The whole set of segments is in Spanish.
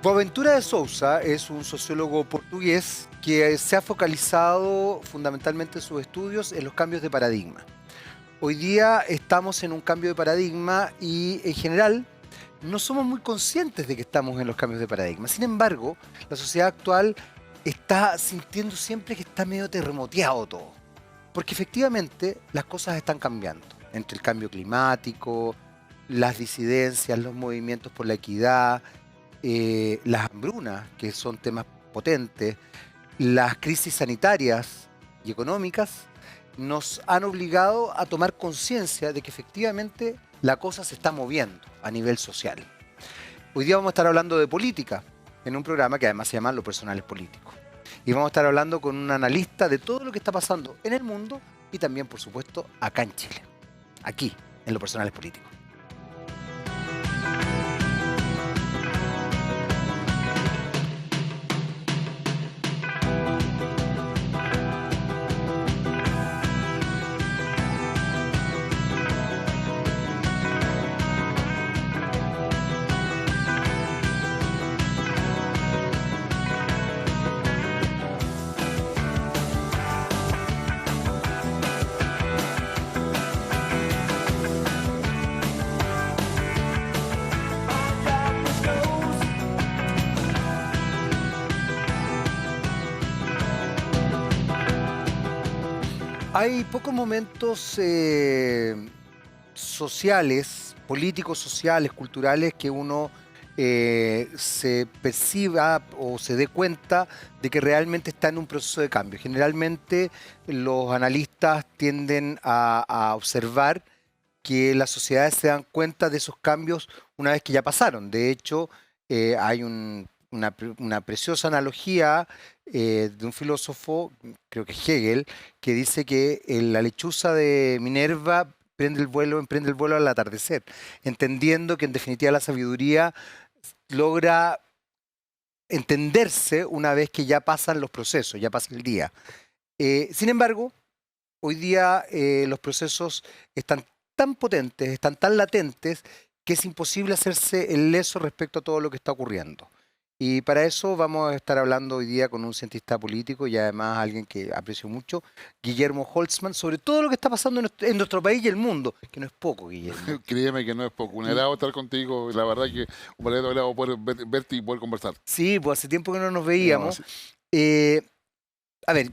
Boaventura de Sousa es un sociólogo portugués que se ha focalizado fundamentalmente en sus estudios en los cambios de paradigma. Hoy día estamos en un cambio de paradigma y en general no somos muy conscientes de que estamos en los cambios de paradigma. Sin embargo, la sociedad actual está sintiendo siempre que está medio terremoteado todo. Porque efectivamente las cosas están cambiando. Entre el cambio climático, las disidencias, los movimientos por la equidad, las hambrunas, que son temas potentes, las crisis sanitarias y económicas, nos han obligado a tomar conciencia de que efectivamente la cosa se está moviendo a nivel social. Hoy día vamos a estar hablando de política en un programa que además se llama Lo Personal es Político. Y vamos a estar hablando con un analista de todo lo que está pasando en el mundo y también, por supuesto, acá en Chile. Aquí, en Lo Personal es Político. Hay pocos momentos sociales, políticos, sociales, culturales, que uno se perciba o se dé cuenta de que realmente está en un proceso de cambio. Generalmente los analistas tienden a observar que las sociedades se dan cuenta de esos cambios una vez que ya pasaron. De hecho, hay una preciosa analogía de un filósofo, creo que Hegel, que dice que la lechuza de Minerva emprende el vuelo al atardecer, entendiendo que en definitiva la sabiduría logra entenderse una vez que ya pasan los procesos, ya pasa el día. Sin embargo, hoy día los procesos están tan potentes, están tan latentes, que es imposible hacerse el leso respecto a todo lo que está ocurriendo. Y para eso vamos a estar hablando hoy día con un cientista político y además alguien que aprecio mucho, Guillermo Holtzman, sobre todo lo que está pasando en nuestro país y el mundo, que no es poco, Guillermo. Créeme que no es poco. Un agrado estar contigo. La verdad que un verdadero agrado poder verte y poder conversar. Sí, pues hace tiempo que no nos No, veíamos. A ver,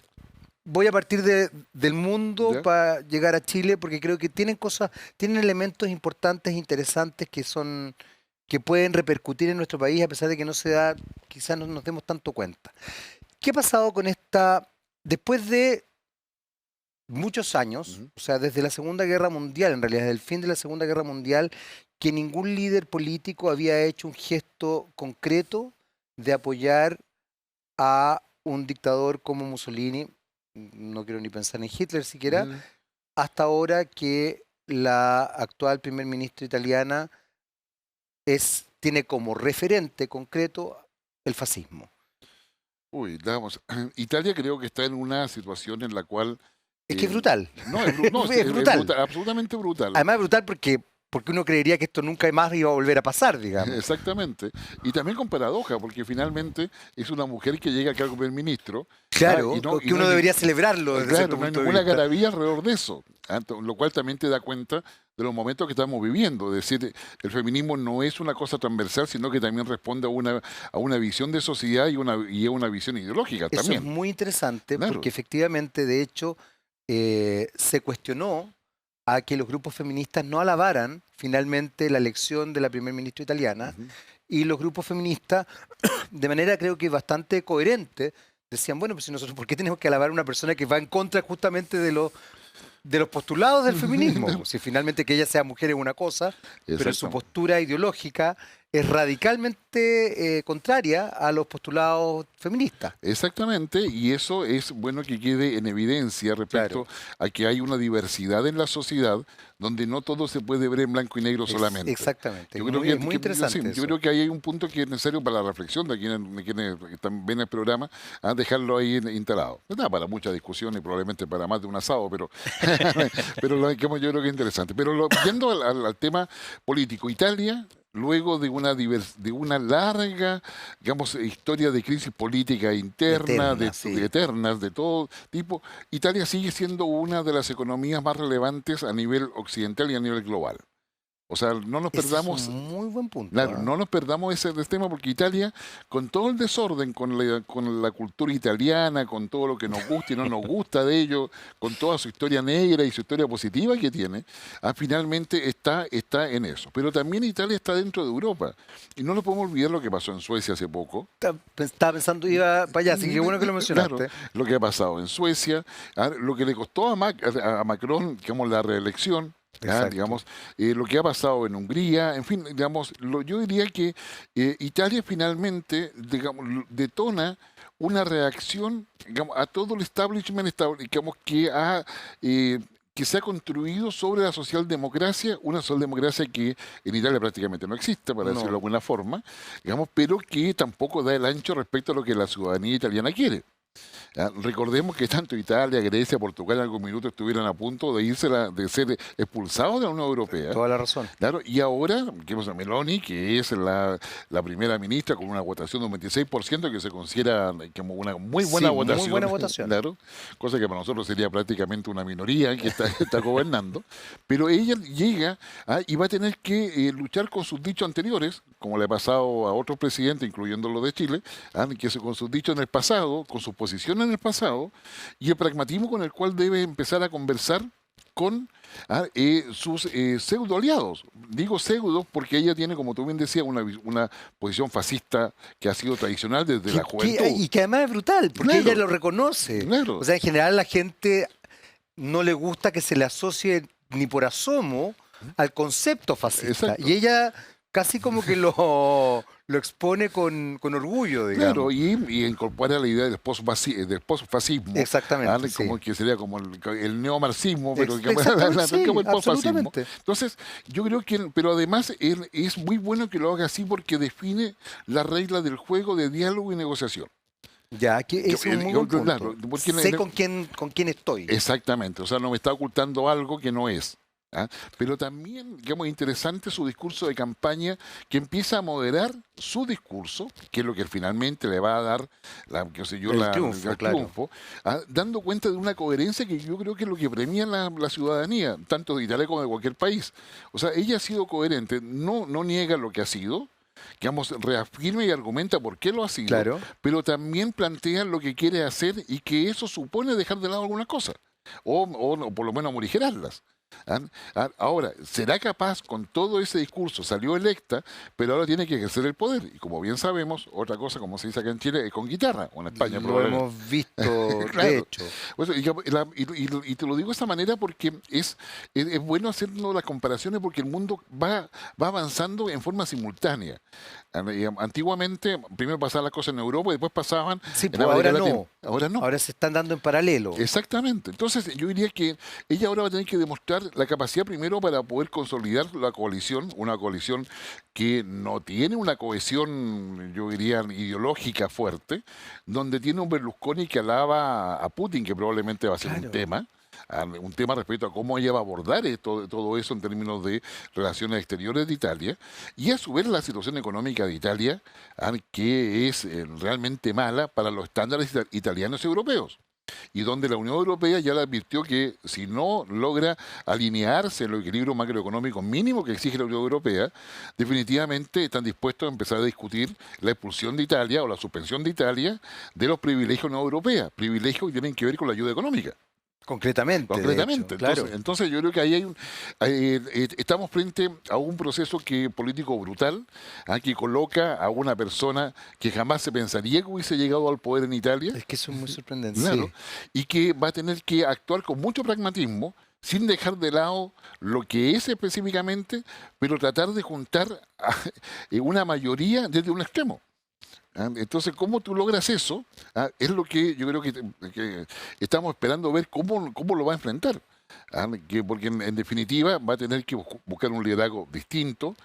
voy a partir del mundo ¿ya? para llegar a Chile, porque creo que tienen tienen elementos importantes, interesantes, que pueden repercutir en nuestro país, a pesar de que no se da, quizás no nos demos tanto cuenta. ¿Qué ha pasado con esta, después de muchos años, Ujú. o sea, desde la Segunda Guerra Mundial, en realidad, desde el fin de la Segunda Guerra Mundial, que ningún líder político había hecho un gesto concreto de apoyar a un dictador como Mussolini, no quiero ni pensar en Hitler siquiera, Ujú. hasta ahora que la actual primer ministra italiana tiene como referente concreto el fascismo. Uy, vamos. Italia creo que está en una situación en la cual... Es que es brutal. no, no, Es es brutal. brutal, absolutamente brutal. Además es brutal porque uno creería que esto nunca más iba a volver a pasar, digamos. Exactamente. Y también con paradoja, porque finalmente es una mujer que llega acá como primer ministro. Claro, Y que no uno hay debería celebrarlo desde claro, cierto no hay punto de ninguna vista. garabía alrededor de eso, lo cual también te da cuenta de los momentos que estamos viviendo. Es decir, el feminismo no es una cosa transversal, sino que también responde a una visión de sociedad y a una visión ideológica Eso es también. muy interesante Claro. porque efectivamente, de hecho, se cuestionó a que los grupos feministas no alabaran finalmente la elección de la primer ministra italiana, Ujú. y los grupos feministas, de manera creo que bastante coherente, decían, bueno, pues si nosotros, ¿por qué tenemos que alabar a una persona que va en contra justamente de los postulados del feminismo? Si finalmente que ella sea mujer es una cosa, pero su Exacto. postura ideológica es radicalmente contraria a los postulados feministas. Exactamente, y eso es bueno que quede en evidencia Claro. respecto a que hay una diversidad en la sociedad donde no todo se puede ver en blanco y negro solamente. Exactamente. Yo creo Es muy interesante yo eso. creo que ahí hay un punto que es necesario para la reflexión de quienes están, ven el programa, a dejarlo ahí instalado. No da para mucha discusión y probablemente para más de un asado, pero, pero yo creo que es interesante. Pero yendo al tema político, Italia luego de de una larga, digamos, historia de crisis política interna, Eterna, sí. eternas, de todo tipo, Italia sigue siendo una de las economías más relevantes a nivel occidental y a nivel global. O sea, no nos Ese es un perdamos. muy buen punto, Claro, ¿ah? no nos perdamos ese tema porque Italia, con todo el desorden, con la cultura italiana, con todo lo que nos gusta y no nos gusta de ello, con toda su historia negra y su historia positiva que tiene, finalmente está en eso. Pero también Italia está dentro de Europa. Y no nos podemos olvidar lo que pasó en Suecia hace poco. Estaba pensando, iba para allá, así que qué bueno que lo Claro, mencionaste. lo que ha pasado en Suecia, lo que le costó a Macron, digamos, la reelección. Exacto. Digamos, lo que ha pasado en Hungría, en fin, digamos, yo diría que Italia finalmente, digamos, detona una reacción, digamos, a todo el establishment, digamos, eh, que se ha construido sobre la socialdemocracia, una socialdemocracia que en Italia prácticamente no existe, para decirlo de No, alguna forma, digamos, pero que tampoco da el ancho respecto a lo que la ciudadanía italiana quiere. Recordemos que tanto Italia, Grecia, Portugal en algún minuto estuvieron a punto de de ser expulsados de la Unión Europea. toda la razón. Claro, y ahora, que pasa, Meloni, que es la primera ministra con una votación de un 26%, que se considera como una muy buena Sí, muy votación, buena votación. claro, cosa que para nosotros sería prácticamente una minoría que está gobernando, pero ella llega y va a tener que luchar con sus dichos anteriores, como le ha pasado a otros presidentes, incluyendo los de Chile, con sus dichos en el pasado, con sus posiciones en el pasado, y el pragmatismo con el cual debe empezar a conversar con sus pseudo aliados. Digo pseudo porque ella tiene, como tú bien decías, una posición fascista que ha sido tradicional desde la juventud. Y que además es brutal, porque ella Claro, lo reconoce. O claro, sea, en general la gente no le gusta que se le asocie ni por asomo al concepto fascista. Y exacto. ella casi como que lo expone con orgullo, Claro, digamos. y incorpora la idea del posfascismo, Exactamente, sí. como que sería como el neomarxismo, pero digamos, Exactamente, sí, como el posfasismo. absolutamente. Entonces, yo creo que, pero además es muy bueno que lo haga así porque define la regla del juego de diálogo y negociación. Ya, que es un muy buen Claro, punto. porque Sé con quién estoy. exactamente, o sea, no me está ocultando algo que no es. Pero también, digamos, interesante su discurso de campaña que empieza a moderar su discurso, que es lo que finalmente le va a dar qué sé yo, El triunfo, el claro. triunfo, dando cuenta de una coherencia que yo creo que es lo que premia la ciudadanía, tanto de Italia como de cualquier país. O sea, ella ha sido coherente, no niega lo que ha sido, digamos, reafirma y argumenta por qué lo ha sido, Claro. pero también plantea lo que quiere hacer y que eso supone dejar de lado algunas cosas, o por lo menos morigerarlas. Ahora, ¿será capaz con todo ese discurso? Salió electa, pero ahora tiene que ejercer el poder. Y como bien sabemos, otra cosa, como se dice acá en Chile, es con guitarra, o en España Lo probablemente. hemos visto, de Claro. hecho. Pues, y te lo digo de esta manera porque es bueno hacernos las comparaciones porque el mundo va avanzando en forma simultánea. Antiguamente, primero pasaban las cosas en Europa y después pasaban Sí, en pues América ahora Latina. no. Ahora no. Ahora se están dando en paralelo. Exactamente. Entonces, yo diría que ella ahora va a tener que demostrar la capacidad primero para poder consolidar la coalición, una coalición que no tiene una cohesión, yo diría, ideológica fuerte, donde tiene un Berlusconi que alaba a Putin, que probablemente va a ser Claro. un tema respecto a cómo ella va a abordar todo eso en términos de relaciones exteriores de Italia, y a su vez la situación económica de Italia, que es realmente mala para los estándares italianos y europeos y donde la Unión Europea ya le advirtió que si no logra alinearse en los equilibrios macroeconómicos mínimos que exige la Unión Europea, definitivamente están dispuestos a empezar a discutir la expulsión de Italia o la suspensión de Italia de los privilegios de la Unión Europea, privilegios que tienen que ver con la ayuda económica. Concretamente, de hecho. Concretamente, Claro. entonces yo creo que ahí estamos frente a un proceso político brutal, que coloca a una persona que jamás se pensaría que hubiese llegado al poder en Italia, Es que eso es muy sorprendente. claro, Sí. y que va a tener que actuar con mucho pragmatismo, sin dejar de lado lo que es específicamente, pero tratar de juntar una mayoría desde un extremo. Entonces, ¿cómo tú logras eso? Es lo que yo creo que estamos esperando ver cómo lo va a enfrentar. Porque en definitiva va a tener que buscar un liderazgo distinto,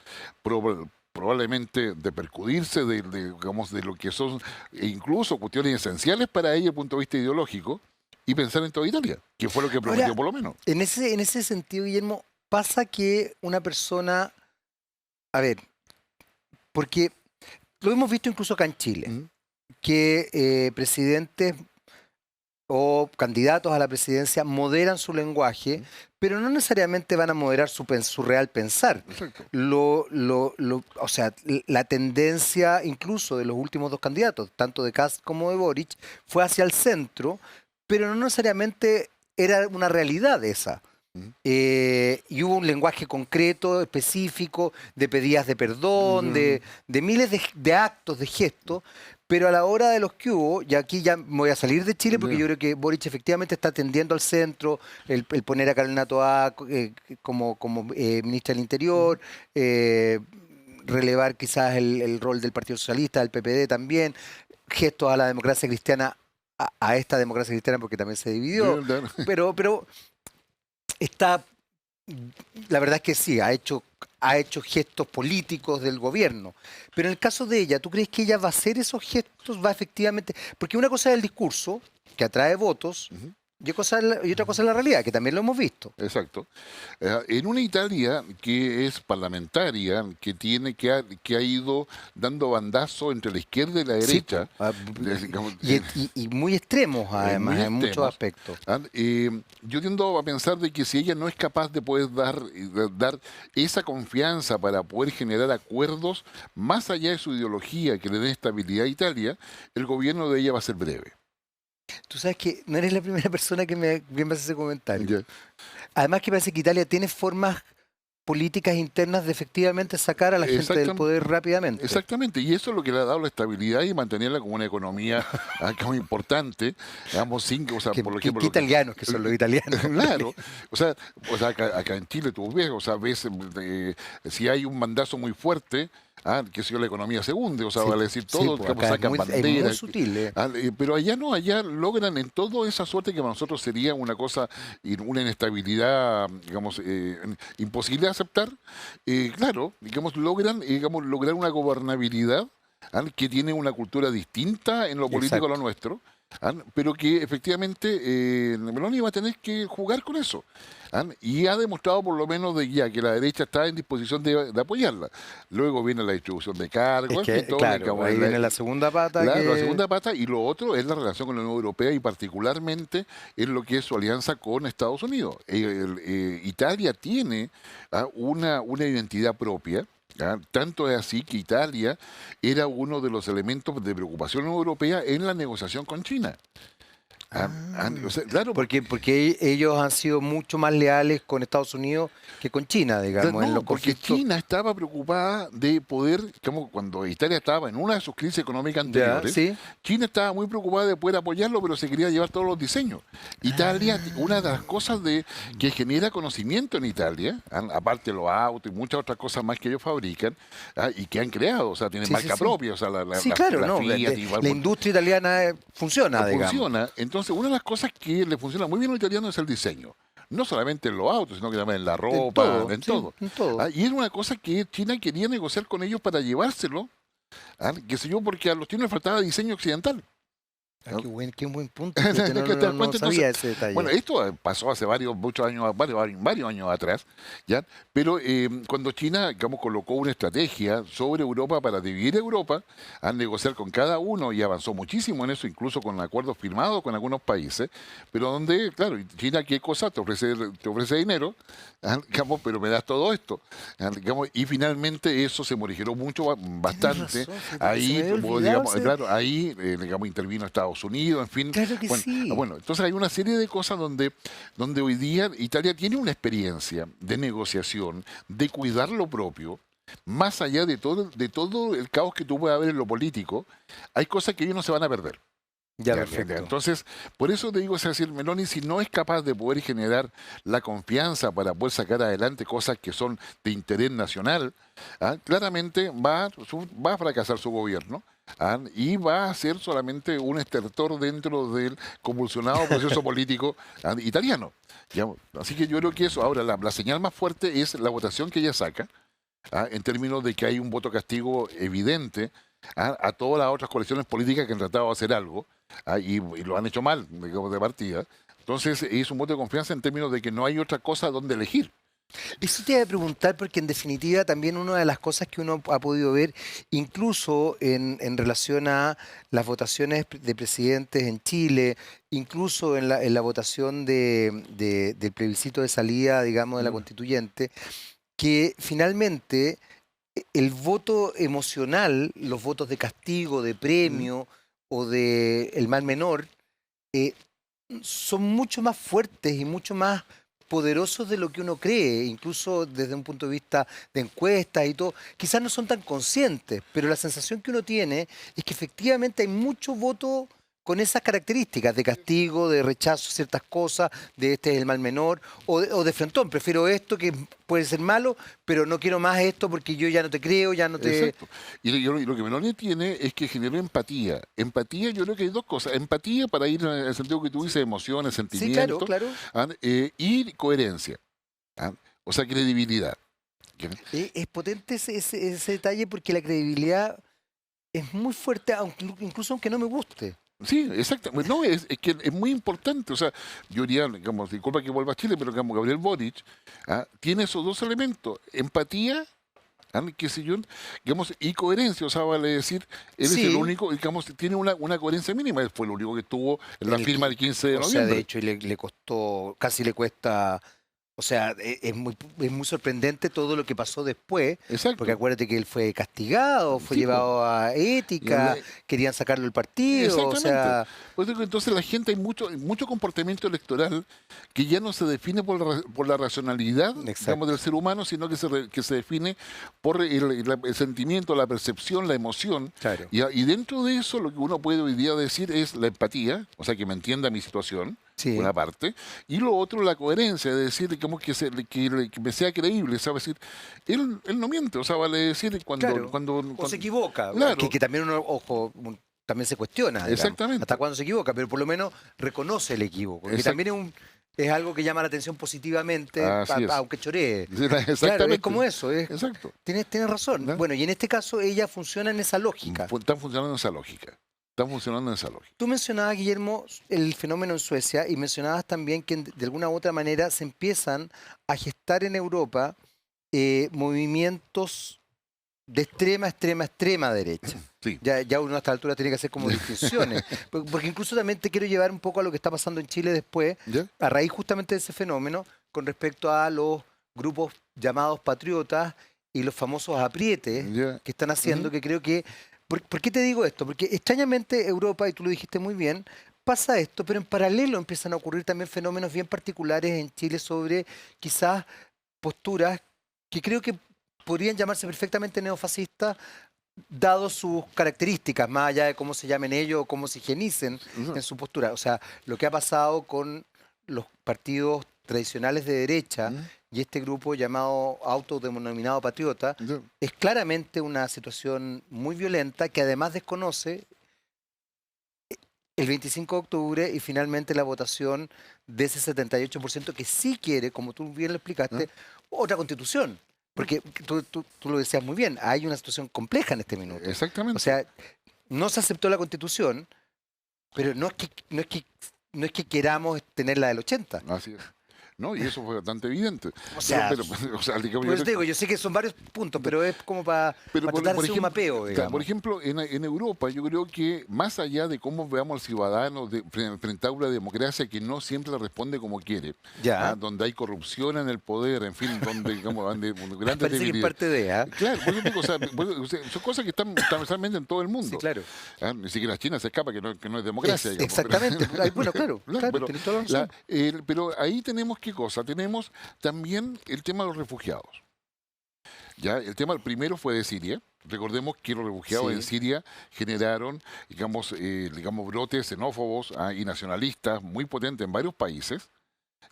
probablemente de percudirse digamos, de lo que son incluso cuestiones esenciales para ella desde el punto de vista ideológico y pensar en toda Italia, que fue lo que prometió Ahora, por lo menos. en ese sentido, Guillermo, pasa que una persona, a ver, Porque lo hemos visto incluso acá en Chile, ¿Mm? que presidentes o candidatos a la presidencia moderan su lenguaje, ¿Mm? pero no necesariamente van a moderar su real pensar. Exacto. O sea, la tendencia incluso de los últimos dos candidatos, tanto de Kast como de Boric, fue hacia el centro, pero no necesariamente era una realidad esa. ¿Mm? Y hubo un lenguaje concreto, específico, de pedidas de perdón, Mm. de miles de actos, de gestos, pero a la hora de los que hubo, y aquí ya me voy a salir de Chile porque Ya. yo creo que Boric efectivamente está tendiendo al centro, el poner a Carolina Toá como ministra del Interior, relevar quizás el rol del Partido Socialista, del PPD también, gestos a la democracia cristiana, a esta democracia cristiana porque también se dividió, Claro. pero está, la verdad es que sí, ha hecho gestos políticos del gobierno. Pero en el caso de ella, ¿tú crees que ella va a hacer esos gestos? ¿Va efectivamente? Porque una cosa es el discurso, que atrae votos, Ujú. y otra cosa es la realidad, que también lo hemos visto. Exacto. En una Italia que es parlamentaria, que ha ido dando bandazo entre la izquierda y la Sí, derecha, po. digamos, Y muy extremos, además, muy en muchos extremos. aspectos. Yo tiendo a pensar de que si ella no es capaz de poder dar esa confianza para poder generar acuerdos más allá de su ideología que le den estabilidad a Italia, el gobierno de ella va a ser breve. Tú sabes que no eres la primera persona que me hace ese comentario. Ya. Además que parece que Italia tiene formas políticas internas de efectivamente sacar a la gente del poder rápidamente. Exactamente, y eso es lo que le ha dado la estabilidad y mantenerla como una economía como importante, digamos, sin, o sea, por ejemplo, ¿Qué italianos que son los italianos? claro, acá en Chile tú ves, o sea, ves si hay un mandazo muy fuerte, que si la economía se hunde, o sea, Sí, vale decir sí, todo, pues digamos, acá sacan es muy banderas. sutil. Pero allá no, allá logran en todo esa suerte que para nosotros sería una cosa, una inestabilidad, digamos, imposible de aceptar. Claro, digamos, lograr una gobernabilidad que tiene una cultura distinta en lo político a lo Exacto. nuestro, pero que efectivamente Meloni va a tener que jugar con eso. Y ha demostrado por lo menos de ya que la derecha está en disposición de apoyarla. Luego viene la distribución de Es cargos, en que, fin, todo, claro, digamos, ahí viene la segunda pata claro, la que... segunda pata, y lo otro es la relación con la Unión Europea y particularmente en lo que es su alianza con Estados Unidos. Italia tiene una identidad propia. Tanto es así que Italia era uno de los elementos de preocupación europea en la negociación con China. O sea, claro, Porque ellos han sido mucho más leales con Estados Unidos que con China, digamos, en no, los porque conflictos. China estaba preocupada de poder, como cuando Italia estaba en una de sus crisis económicas Ya, anteriores, sí. China estaba muy preocupada de poder apoyarlo, pero se quería llevar todos los diseños. Italia, una de las cosas que genera conocimiento en Italia, aparte de los autos y muchas otras cosas más que ellos fabrican, y que han creado, o sea, tienen Sí, sí, marca sí. propia, o sea, Sí, claro, la no. Fiat, igual, La industria italiana funciona, digamos. funciona. Entonces, una de las cosas que le funciona muy bien a los italianos es el diseño. No solamente en los autos, sino que también en la En ropa, todo, en sí, todo. en todo. Y era una cosa que China quería negociar con ellos para llevárselo, qué sé yo, porque a los chinos les faltaba diseño occidental. Qué buen punto. Fíjate, ¿Te das no cuenta? sabía Entonces, ese detalle. bueno, esto pasó hace varios años atrás, ¿ya? Pero cuando China, digamos, colocó una estrategia sobre Europa para dividir Europa, a negociar con cada uno y avanzó muchísimo en eso, incluso con acuerdos firmados con algunos países, pero donde, claro, China, ¿qué cosa? Te ofrece dinero, digamos, pero me das todo esto, digamos, y finalmente eso se morigeró mucho, bastante. Tienes razón, se Ahí, me había olvidado digamos, ese- claro, ahí, digamos, intervino Estados Unidos, en fin. Claro que Bueno, sí. bueno, entonces hay una serie de cosas donde hoy día Italia tiene una experiencia de negociación, de cuidar lo propio, más allá de todo el caos que tú puedas haber en lo político, hay cosas que ellos no se van a perder. Ya, Ya, perfecto. entonces, por eso te digo, es decir, Meloni, si no es capaz de poder generar la confianza para poder sacar adelante cosas que son de interés nacional, claramente va a fracasar su gobierno. Y va a ser solamente un estertor dentro del convulsionado proceso político italiano. Digamos. Así que yo creo que eso, ahora la señal más fuerte es la votación que ella saca, en términos de que hay un voto castigo evidente a todas las otras coaliciones políticas que han tratado de hacer algo, y lo han hecho mal, digamos, de partida. Entonces es un voto de confianza en términos de que no hay otra cosa donde elegir. Eso te iba a preguntar porque en definitiva también una de las cosas que uno ha podido ver, incluso en relación a las votaciones de presidentes en Chile, incluso en la votación del plebiscito de salida, digamos, de la Mm, constituyente, que finalmente el voto emocional, los votos de castigo, de mm, premio o de el mal menor, eh, son mucho más fuertes y mucho más poderosos de lo que uno cree, incluso desde un punto de vista de encuestas y todo. Quizás no son tan conscientes, pero la sensación que uno tiene es que efectivamente hay mucho voto con esas características de castigo, de rechazo a ciertas cosas, de este es el mal menor, o de frentón, prefiero esto que puede ser malo, pero no quiero más esto porque yo ya no te creo, ya no te... exacto. Y lo que Meloni tiene es que generó empatía. Empatía, yo creo que hay dos cosas. Empatía para ir en el sentido que tú dices, emociones, Sí, claro, sentimientos, claro. y coherencia. ¿Ah? O sea, credibilidad. ¿Ya? Es potente ese detalle porque la credibilidad es muy fuerte, incluso aunque no me guste. Sí, exacto. Pues no, es que es muy importante. O sea, yo diría, digamos, disculpa que vuelva a Chile, pero digamos, Gabriel Boric tiene esos dos elementos, empatía, qué sé yo, digamos, y coherencia. O sea, vale decir, él es el Sí, único, digamos, tiene una coherencia mínima. Él fue el único que tuvo en en la el, firma del 15 de o sea, de noviembre. hecho, le costó, casi le cuesta, o sea, es muy sorprendente todo lo que pasó después, porque Exacto. acuérdate que él fue castigado, fue Sí, pues. llevado a ética, querían sacarlo del partido, o Exactamente. sea, Pues digo, entonces la gente, hay mucho comportamiento electoral que ya no se define por la racionalidad, digamos, del exacto, ser humano, sino que se define por el sentimiento, la percepción, la emoción. claro, Y dentro de eso, lo que uno puede hoy día decir es la empatía, o sea, que me entienda mi situación, sí, una parte, y lo otro, la coherencia, de decir, como que me sea creíble, ¿sabes? Decir, él no miente, o sea, vale decir, claro. O se equivoca, claro, que también uno, ojo, también se cuestiona, digamos, hasta exactamente. cuándo se equivoca, pero por lo menos reconoce el equivoco, que Exact- también es algo que llama la atención positivamente, Así es. aunque choree. Claro, es Exactamente. como eso, Exacto. tienes razón. ¿No? Bueno, y en este caso ella funciona en esa lógica. Están funcionando en esa lógica. Están funcionando en esa lógica. Tú mencionabas, Guillermo, el fenómeno en Suecia y mencionabas también que de alguna u otra manera se empiezan a gestar en Europa movimientos de extrema derecha. Sí. Ya uno a esta altura tiene que hacer como distinciones. Porque incluso también te quiero llevar un poco a lo que está pasando en Chile después, ¿Ya? a raíz justamente de ese fenómeno, con respecto a los grupos llamados patriotas y los famosos aprietes ¿Ya? que están haciendo, Ujú. que creo que... ¿Por qué te digo esto? Porque extrañamente Europa, y tú lo dijiste muy bien, pasa esto, pero en paralelo empiezan a ocurrir también fenómenos bien particulares en Chile sobre quizás posturas que creo que podrían llamarse perfectamente neofascistas, dado sus características, más allá de cómo se llamen ellos o cómo se higienicen Ujú. en su postura. O sea, lo que ha pasado con los partidos tradicionales de derecha Ujú. y este grupo llamado autodenominado patriota ¿Ya? es claramente una situación muy violenta que además desconoce el 25 de octubre y finalmente la votación de ese 78% que sí quiere, como tú bien lo ¿Ah? explicaste, otra constitución. Porque tú lo decías muy bien, hay una situación compleja en este minuto. O Exactamente. sea, no se aceptó la constitución, pero no es que queramos tener la del 80. Así es. ¿No? Y eso fue bastante evidente. O sea, O sea, digamos, por eso te digo, yo sé que son varios puntos, pero es como para pero tratar de por hacer un ejemplo, mapeo, claro, por digamos. ejemplo, en Europa yo creo que más allá de cómo veamos al ciudadano frente a una democracia que no siempre le responde como quiere, Ya, donde hay corrupción en el poder, en fin, donde digamos, donde grandes parece que es debilidades. parte de, ¿ah? Claro, por eso digo, o sea, son cosas que están transversalmente en todo el Sí, mundo. claro. Ni siquiera China se escapa, que no es democracia, digamos. Exactamente. Bueno, claro, claro, Pero, tienes toda la razón. pero ahí tenemos qué cosa, tenemos también el tema de los refugiados. Ya, el tema primero fue de Siria. Recordemos que los refugiados en Sí. Siria generaron, digamos, brotes xenófobos y nacionalistas muy potentes en varios países.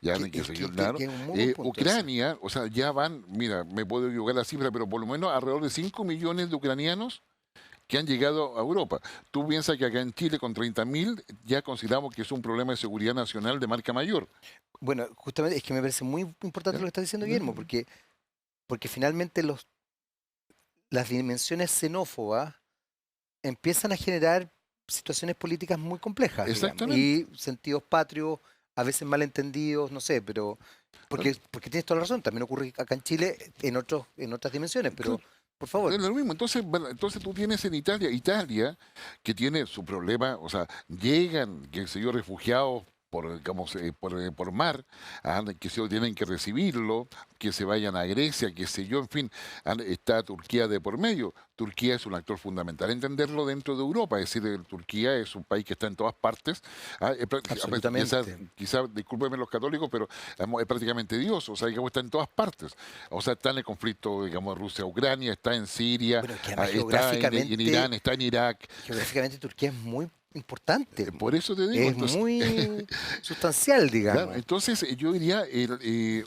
Ya, Que, que es se que, dio que- claro. que es un muy buen punto ese. Ucrania, o sea, ya van, mira, me puedo equivocar la cifra, pero por lo menos alrededor de 5 millones de ucranianos que han llegado a Europa. Tú piensas que acá en Chile con 30.000 ya consideramos que es un problema de seguridad nacional de marca mayor. Bueno, justamente es que me parece muy importante ¿Ya? lo que está diciendo ¿Ya? Guillermo, porque finalmente las dimensiones xenófobas empiezan a generar situaciones políticas muy complejas, digamos, Exactamente. y sentidos patrios, a veces malentendidos, no sé, pero porque tienes toda la razón, también ocurre acá en Chile en otras dimensiones, pero por favor. Es lo mismo. Entonces, bueno, entonces tú tienes en Italia, que tiene su problema, o sea, llegan, qué sé yo, refugiados por, digamos, por mar, que se tienen que recibirlo, que se vayan a Grecia, qué sé yo, en fin, está Turquía de por medio. Turquía es un actor fundamental entenderlo dentro de Europa, es decir, Turquía es un país que está en todas partes, Absolutamente. quizás, discúlpenme los católicos, pero es prácticamente Dios, o sea, digamos, está en todas partes. O sea, está en el conflicto, digamos, Rusia-Ucrania, está en Siria, Bueno, que además está en Irán, está en Irak. geográficamente Turquía es muy importante, Por eso te digo, es entonces, muy sustancial, claro, digamos. entonces yo diría,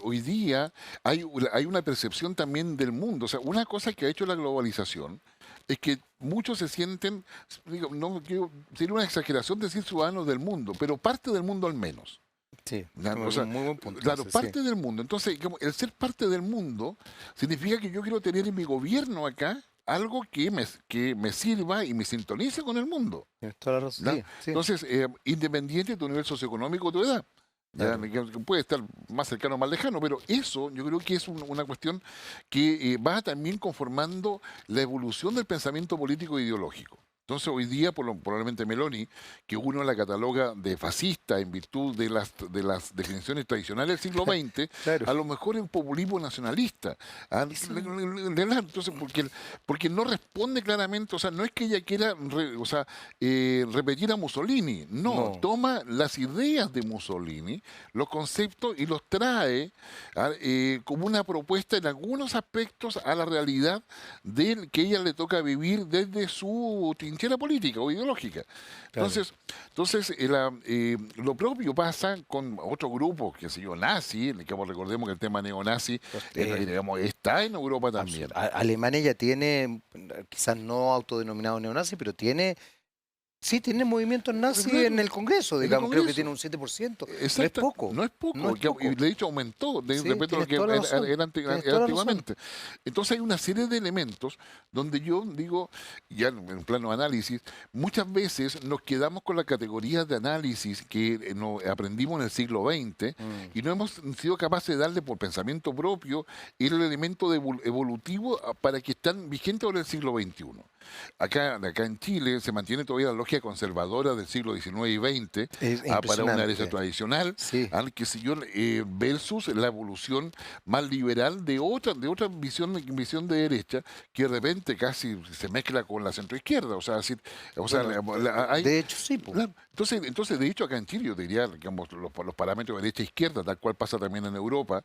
hoy día hay una percepción también del mundo. O sea, una cosa que ha hecho la globalización es que muchos se sienten, digo, no quiero, sería una exageración decir ciudadanos del mundo, pero parte del mundo al menos. Sí, Ya, o muy, sea, muy buen punto claro, ese, sí. parte del mundo. Entonces, como el ser parte del mundo significa que yo quiero tener en mi gobierno acá algo que me sirva y me sintonice con el mundo. Tienes toda la razón. ¿Ya? Sí, sí, Entonces, independiente de tu nivel socioeconómico o tu edad. Ya, claro. que puede estar más cercano o más lejano, pero eso yo creo que es una cuestión que va también conformando la evolución del pensamiento político e ideológico. Entonces hoy día probablemente Meloni, que uno la cataloga de fascista en virtud de las definiciones tradicionales del siglo XX, Claro. a lo mejor es un populismo nacionalista. Eso, Entonces, porque no responde claramente, o sea, no es que ella quiera o sea, repetir a Mussolini, no, no, toma las ideas de Mussolini, los conceptos y los trae como una propuesta en algunos aspectos a la realidad del que ella le toca vivir desde su trinchera política o ideológica. claro. Lo propio pasa con otros grupos, que sé yo, nazi, que recordemos que el tema neonazi digamos, está en Europa también. Alemania ya tiene, quizás no autodenominado neonazi, pero tiene, sí, tiene movimientos Pero nazis en claro, el Congreso, en el digamos, creo que tiene Congreso. un 7%. No es Exacto, poco, no es no poco, es poco. y de hecho aumentó Sí, respecto a lo tienes que toda la razón, tienes era toda la razón. antiguamente. Entonces hay una serie de elementos donde yo digo, ya en un plano de análisis, muchas veces nos quedamos con las categorías de análisis que no, aprendimos en el siglo XX Mm, y no hemos sido capaces de darle por pensamiento propio el elemento evolutivo para que están vigentes ahora en el siglo XXI. Acá en Chile se mantiene todavía la lógica conservadora del siglo XIX y XX es para una derecha impresionante. tradicional, Sí, que sé yo, versus la evolución más liberal de otra visión de derecha que de repente casi se mezcla con la centroizquierda. O sea, bueno, hay. de hecho sí, po. Claro, entonces, de hecho, acá en Chile, yo diría, digamos, los parámetros de derecha e izquierda, tal cual pasa también en Europa,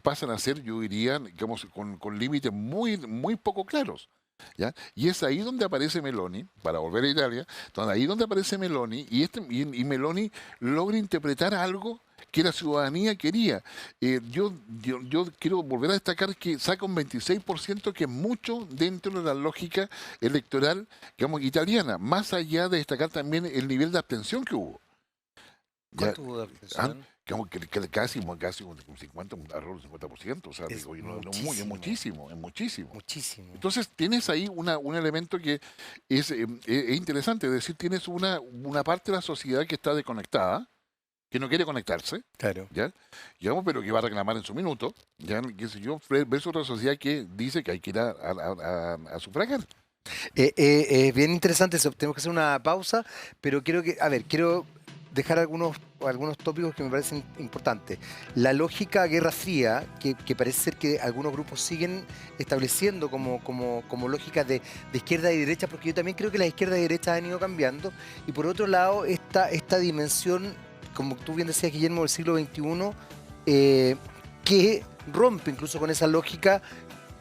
pasan a ser, yo diría, digamos, con límites muy, muy poco claros. ¿Ya? Y es ahí donde aparece Meloni, para volver a Italia, ahí donde aparece Meloni, y Meloni logra interpretar algo que la ciudadanía quería. Yo quiero volver a destacar que saca un 26%, que es mucho dentro de la lógica electoral, digamos, italiana, más allá de destacar también el nivel de abstención que hubo. Ya, ¿Cuánto hubo de ah, abstención? que casi un 50, alrededor del 50%, o sea, Es digo, y es muchísimo, muchísimo, es muchísimo. muchísimo. Entonces tienes ahí un elemento que es interesante, es decir, tienes una parte de la sociedad que está desconectada, que no quiere conectarse, Claro. ¿ya? Digamos, pero que va a reclamar en su minuto, ¿ya? Qué sé yo, versus otra sociedad que dice que hay que ir a sufragar. Es bien interesante eso. Tenemos que hacer una pausa, pero quiero dejar algunos tópicos que me parecen importantes. La lógica Guerra Fría, que parece ser que algunos grupos siguen estableciendo como lógica de izquierda y derecha, porque yo también creo que las izquierdas y derechas han ido cambiando. Y por otro lado, esta dimensión, como tú bien decías, Guillermo, del siglo XXI, que rompe incluso con esa lógica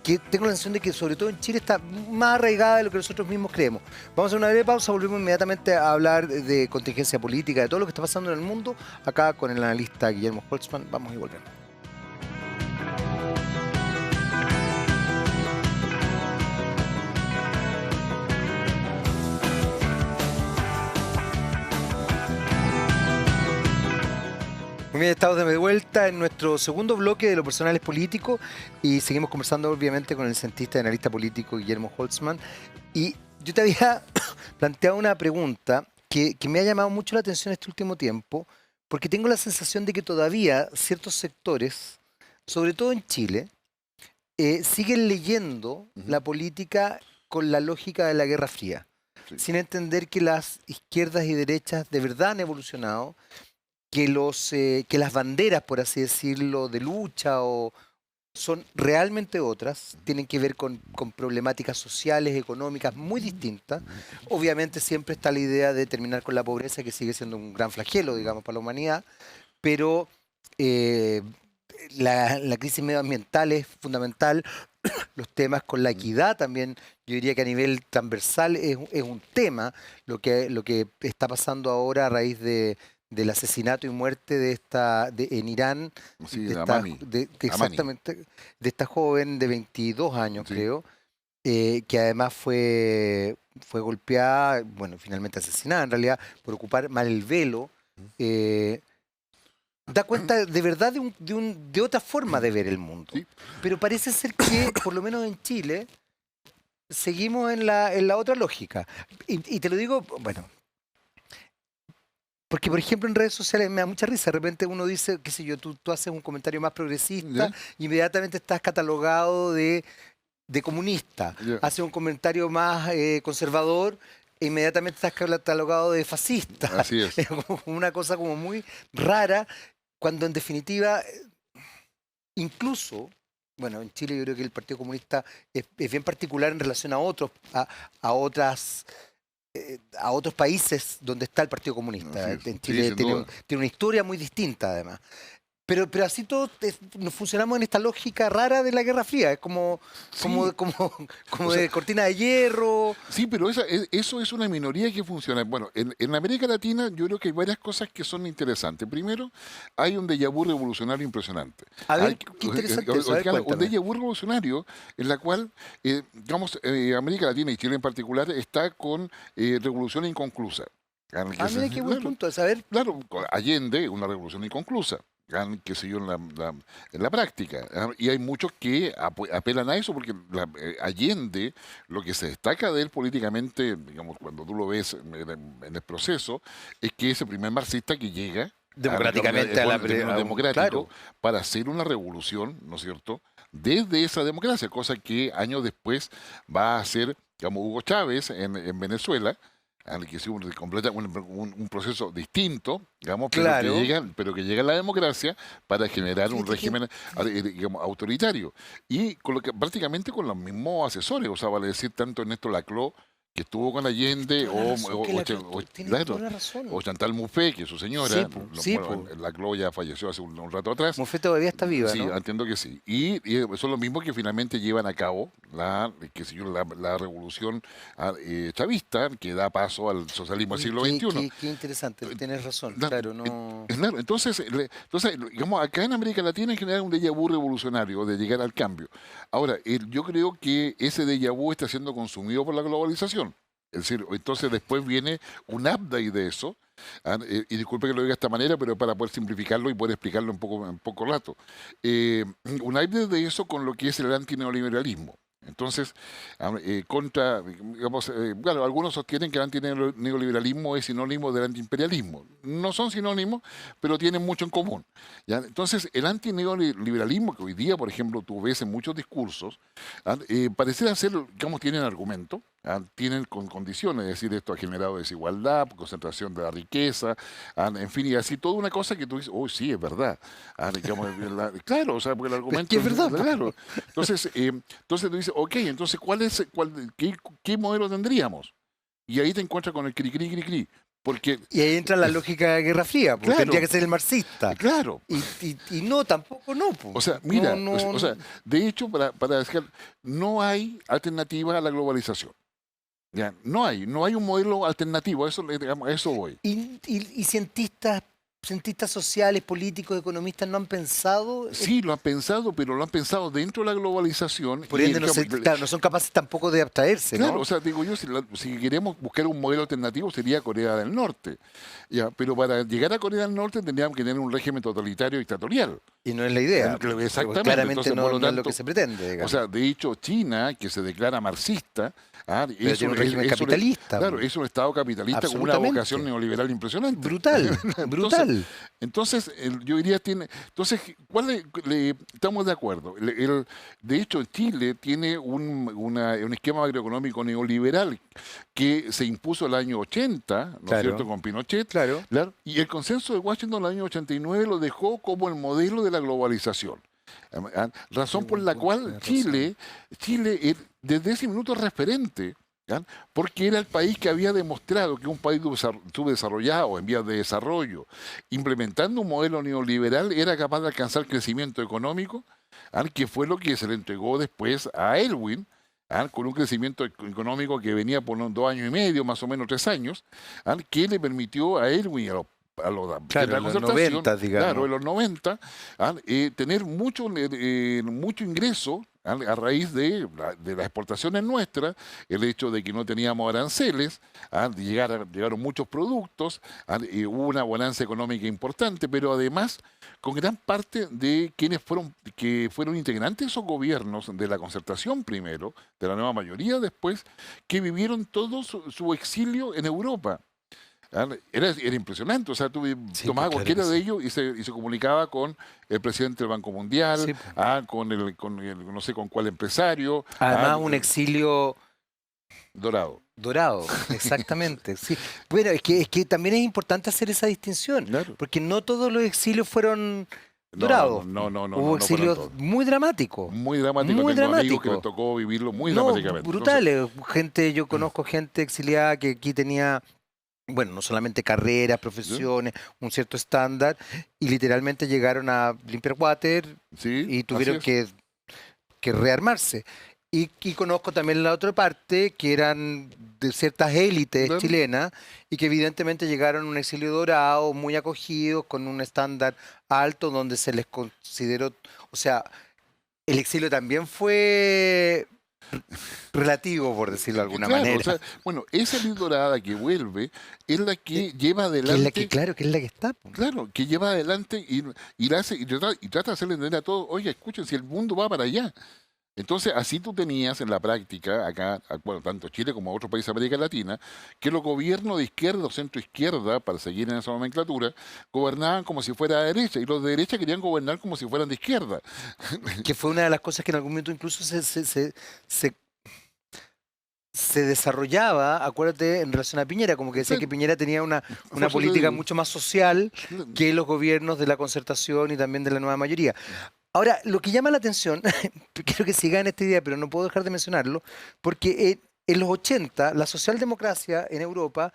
que tengo la sensación de que sobre todo en Chile está más arraigada de lo que nosotros mismos creemos. Vamos a hacer una breve pausa, volvemos inmediatamente a hablar de contingencia política, de todo lo que está pasando en el mundo, acá con el analista Guillermo Holtzman. Vamos y volvemos. Muy bien, estamos de vuelta en nuestro segundo bloque de lo personal es político y seguimos conversando obviamente con el cientista y analista político Guillermo Holtzman. Y yo te había planteado una pregunta que me ha llamado mucho la atención este último tiempo, porque tengo la sensación de que todavía ciertos sectores, sobre todo en Chile, siguen leyendo Ujú. la política con la lógica de la Guerra Fría, Sí. sin entender que las izquierdas y derechas de verdad han evolucionado, que las banderas, por así decirlo, de lucha son realmente otras, tienen que ver con problemáticas sociales, económicas muy distintas. Obviamente siempre está la idea de terminar con la pobreza, que sigue siendo un gran flagelo, digamos, para la humanidad, pero eh, la crisis medioambiental es fundamental, los temas con la Ujú. equidad también, yo diría que a nivel transversal es un tema, lo que está pasando ahora a raíz del asesinato y muerte en Irán, Sí, Amani. Amani. exactamente, de esta joven de 22 años, Sí. creo, que además fue golpeada, bueno, finalmente asesinada en realidad, por ocupar mal el velo. eh, Da cuenta de verdad de otra forma de ver el mundo. Sí. Pero parece ser que, por lo menos en Chile, seguimos en la otra lógica. Y te lo digo, bueno, porque por ejemplo en redes sociales me da mucha risa. De repente uno dice, qué sé yo, tú haces un comentario más progresista ¿Ya? y inmediatamente estás catalogado de comunista. Ya. Haces un comentario más conservador e inmediatamente estás catalogado de fascista. Así es. Es como una cosa como muy rara, cuando en definitiva incluso, bueno, en Chile yo creo que el Partido Comunista es bien particular en relación a a otras, a otros países donde está el Partido Así Comunista. es. En Sí, Chile sin duda. tiene una historia muy distinta además. Pero así todos nos funcionamos en esta lógica rara de la Guerra Fría. Es Sí. O como sea, de cortina de hierro. sí, pero eso es una minoría que funciona. Bueno, en América Latina yo creo que hay varias cosas que son interesantes. Primero, hay un déjà vu revolucionario impresionante. A Hay, ver, qué interesante eso. A ver, un cuéntame. déjà vu revolucionario en la cual, digamos, América Latina y Chile en particular está con revolución inconclusa. Ah, mira qué buen Claro, punto. A ver, claro, Allende, una revolución inconclusa. Qué sé yo, en la práctica. Y hay muchos que apelan a eso porque Allende, lo que se destaca de él políticamente, digamos, cuando tú lo ves en el proceso, es que es el primer marxista que llega digamos, democráticamente en términos democráticos claro. para hacer una revolución, ¿no es cierto?, desde esa democracia, cosa que años después va a hacer, digamos, Hugo Chávez en Venezuela, que es un proceso distinto, digamos, Claro. pero que llega a la democracia para generar un Fíjate que régimen digamos, autoritario. Y prácticamente con los mismos asesores, o sea, vale decir, tanto Ernesto Laclau, que estuvo con Allende, toda la razón que tienes toda claro, la razón. o Chantal Mouffe, que es su Sí, señora, po, sí, po. bueno, Laclau ya falleció hace un rato atrás. Mofet todavía está viva, Sí, ¿no? entiendo que sí. Y son los mismos que finalmente llevan a cabo qué sé yo, la revolución chavista que da paso al socialismo del Oye, siglo XXI. qué interesante, tienes razón, Na- claro, no. Claro, entonces, digamos, acá en América Latina en general un déjà vu revolucionario de llegar al cambio. Ahora, yo creo que ese déjà vu está siendo consumido por la globalización. Es decir, entonces después viene un update de eso. Y disculpe que lo diga de esta manera, pero para poder simplificarlo y poder explicarlo en poco rato. Un update de eso con lo que es el antineoliberalismo. Entonces, digamos, claro, algunos sostienen que el antineoliberalismo es sinónimo del antiimperialismo. No son sinónimos, pero tienen mucho en común. ¿Ya? Entonces, el antineoliberalismo que hoy día, por ejemplo, tú ves en muchos discursos, pareciera ser, digamos, tienen argumento, tienen condiciones, es decir, esto ha generado desigualdad, concentración de la riqueza, en fin, y así toda una cosa que tú dices, oh, sí, es verdad. Digamos, claro, o sea, porque el Es que argumento es verdad, po. claro. Entonces tú dices, ok, entonces, qué modelo tendríamos? Y ahí te encuentras con el cri, cri, cri, cri. Porque, Y ahí entra la lógica de Guerra Fría, pues tendría claro, que ser el marxista. claro. Y no, tampoco no, pues. O sea, No, mira, no, o sea, de hecho, para decir, no hay alternativa a la globalización. Ya, no hay un modelo alternativo, digamos, a eso voy. y cientistas sociales, políticos, economistas no han pensado, Sí, lo han pensado, pero lo han pensado dentro de la globalización. por ende claro, no son capaces tampoco de abstraerse, Claro, ¿no? o sea, digo yo, si queremos buscar un modelo alternativo sería Corea del Norte. Ya, pero para llegar a Corea del Norte tendríamos que tener un régimen totalitario dictatorial. Y no es la idea. Exactamente. Claramente Entonces, por lo no es lo tanto, que se pretende, o digamos. sea, de hecho, China, que se declara marxista, Pero tiene un régimen capitalista. claro, es un Estado capitalista con una Absolutamente. vocación neoliberal impresionante. Brutal, Entonces, brutal. brutal. Entonces, yo diría, entonces, estamos de acuerdo. De hecho, Chile tiene un esquema macroeconómico neoliberal que se impuso el año 80, ¿no es cierto?, Claro, con Pinochet, claro. claro, y el consenso de Washington en el año 89 lo dejó como el modelo de la globalización. Qué Razón por buen la punto, cual tienes razón. Chile desde ese minuto es referente, ¿ya? Porque era el país que había demostrado que un país subdesarrollado, en vías de desarrollo, implementando un modelo neoliberal, era capaz de alcanzar crecimiento económico, ¿ya? Que fue lo que se le entregó después a Elwin, ¿ya? Con un crecimiento económico que venía por unos 2 años y medio, más o menos 3 años, ¿ya? Que le permitió a Elwin y de Claro, la en los concertación, 90, claro, digamos. en los 90, tener mucho ingreso a raíz de las exportaciones nuestras, el hecho de que no teníamos aranceles, llegaron muchos productos, hubo una bonanza económica importante, pero además con gran parte de que fueron integrantes de esos gobiernos de la concertación primero, de la nueva mayoría después, que vivieron todo su exilio en Europa. Era impresionante, o sea, tú Sí, pues tomabas claro que cualquiera de sí. ellos y se comunicaba con el presidente del Banco Mundial, Sí, pues. no sé con cuál empresario, Además, un exilio Dorado. dorado, exactamente. Sí. Bueno, es que también es importante hacer esa distinción, Claro. porque no todos los exilios fueron No, dorados. no, no, no, no, Hubo no fueron exilios todos. muy dramáticos, Muy dramático, muy tengo amigos que les dramáticos. tocó vivirlo muy No, dramáticamente. Entonces, brutales. Yo conozco gente exiliada que aquí tenía, bueno, no solamente carreras, ¿sí? profesiones, un cierto estándar, y literalmente llegaron a limpiar water Sí, y así tuvieron es. que rearmarse. Y conozco también la otra parte, que eran de ciertas élites Claro. chilenas y que evidentemente llegaron a un exilio dorado, muy acogidos, con un estándar alto, donde se les consideró, o sea, el exilio también fue relativo, por decirlo de alguna Claro, o manera, sea, bueno, esa luz dorada que vuelve es la eh, que lleva que es la que, adelante. claro, que es la que está. Po. Claro, que lleva adelante y la hace, y trata de hacerle entender a todos, oye, escuchen, si el mundo va para allá. Entonces, así tú tenías en la práctica, acá, bueno, tanto Chile como otros países de América Latina, que los gobiernos de izquierda o centro izquierda, para seguir en esa nomenclatura, gobernaban como si fuera de derecha, y los de derecha querían gobernar como si fueran de izquierda. Que fue una de las cosas que en algún momento incluso se desarrollaba, acuérdate, en relación a Piñera, como que decía que Exacto. Piñera tenía una Por eso te política digo. mucho más social que los gobiernos de la concertación y también de la nueva mayoría. Ahora, lo que llama la atención, quiero que siga en esta idea, pero no puedo dejar de mencionarlo, porque en los 80 la socialdemocracia en Europa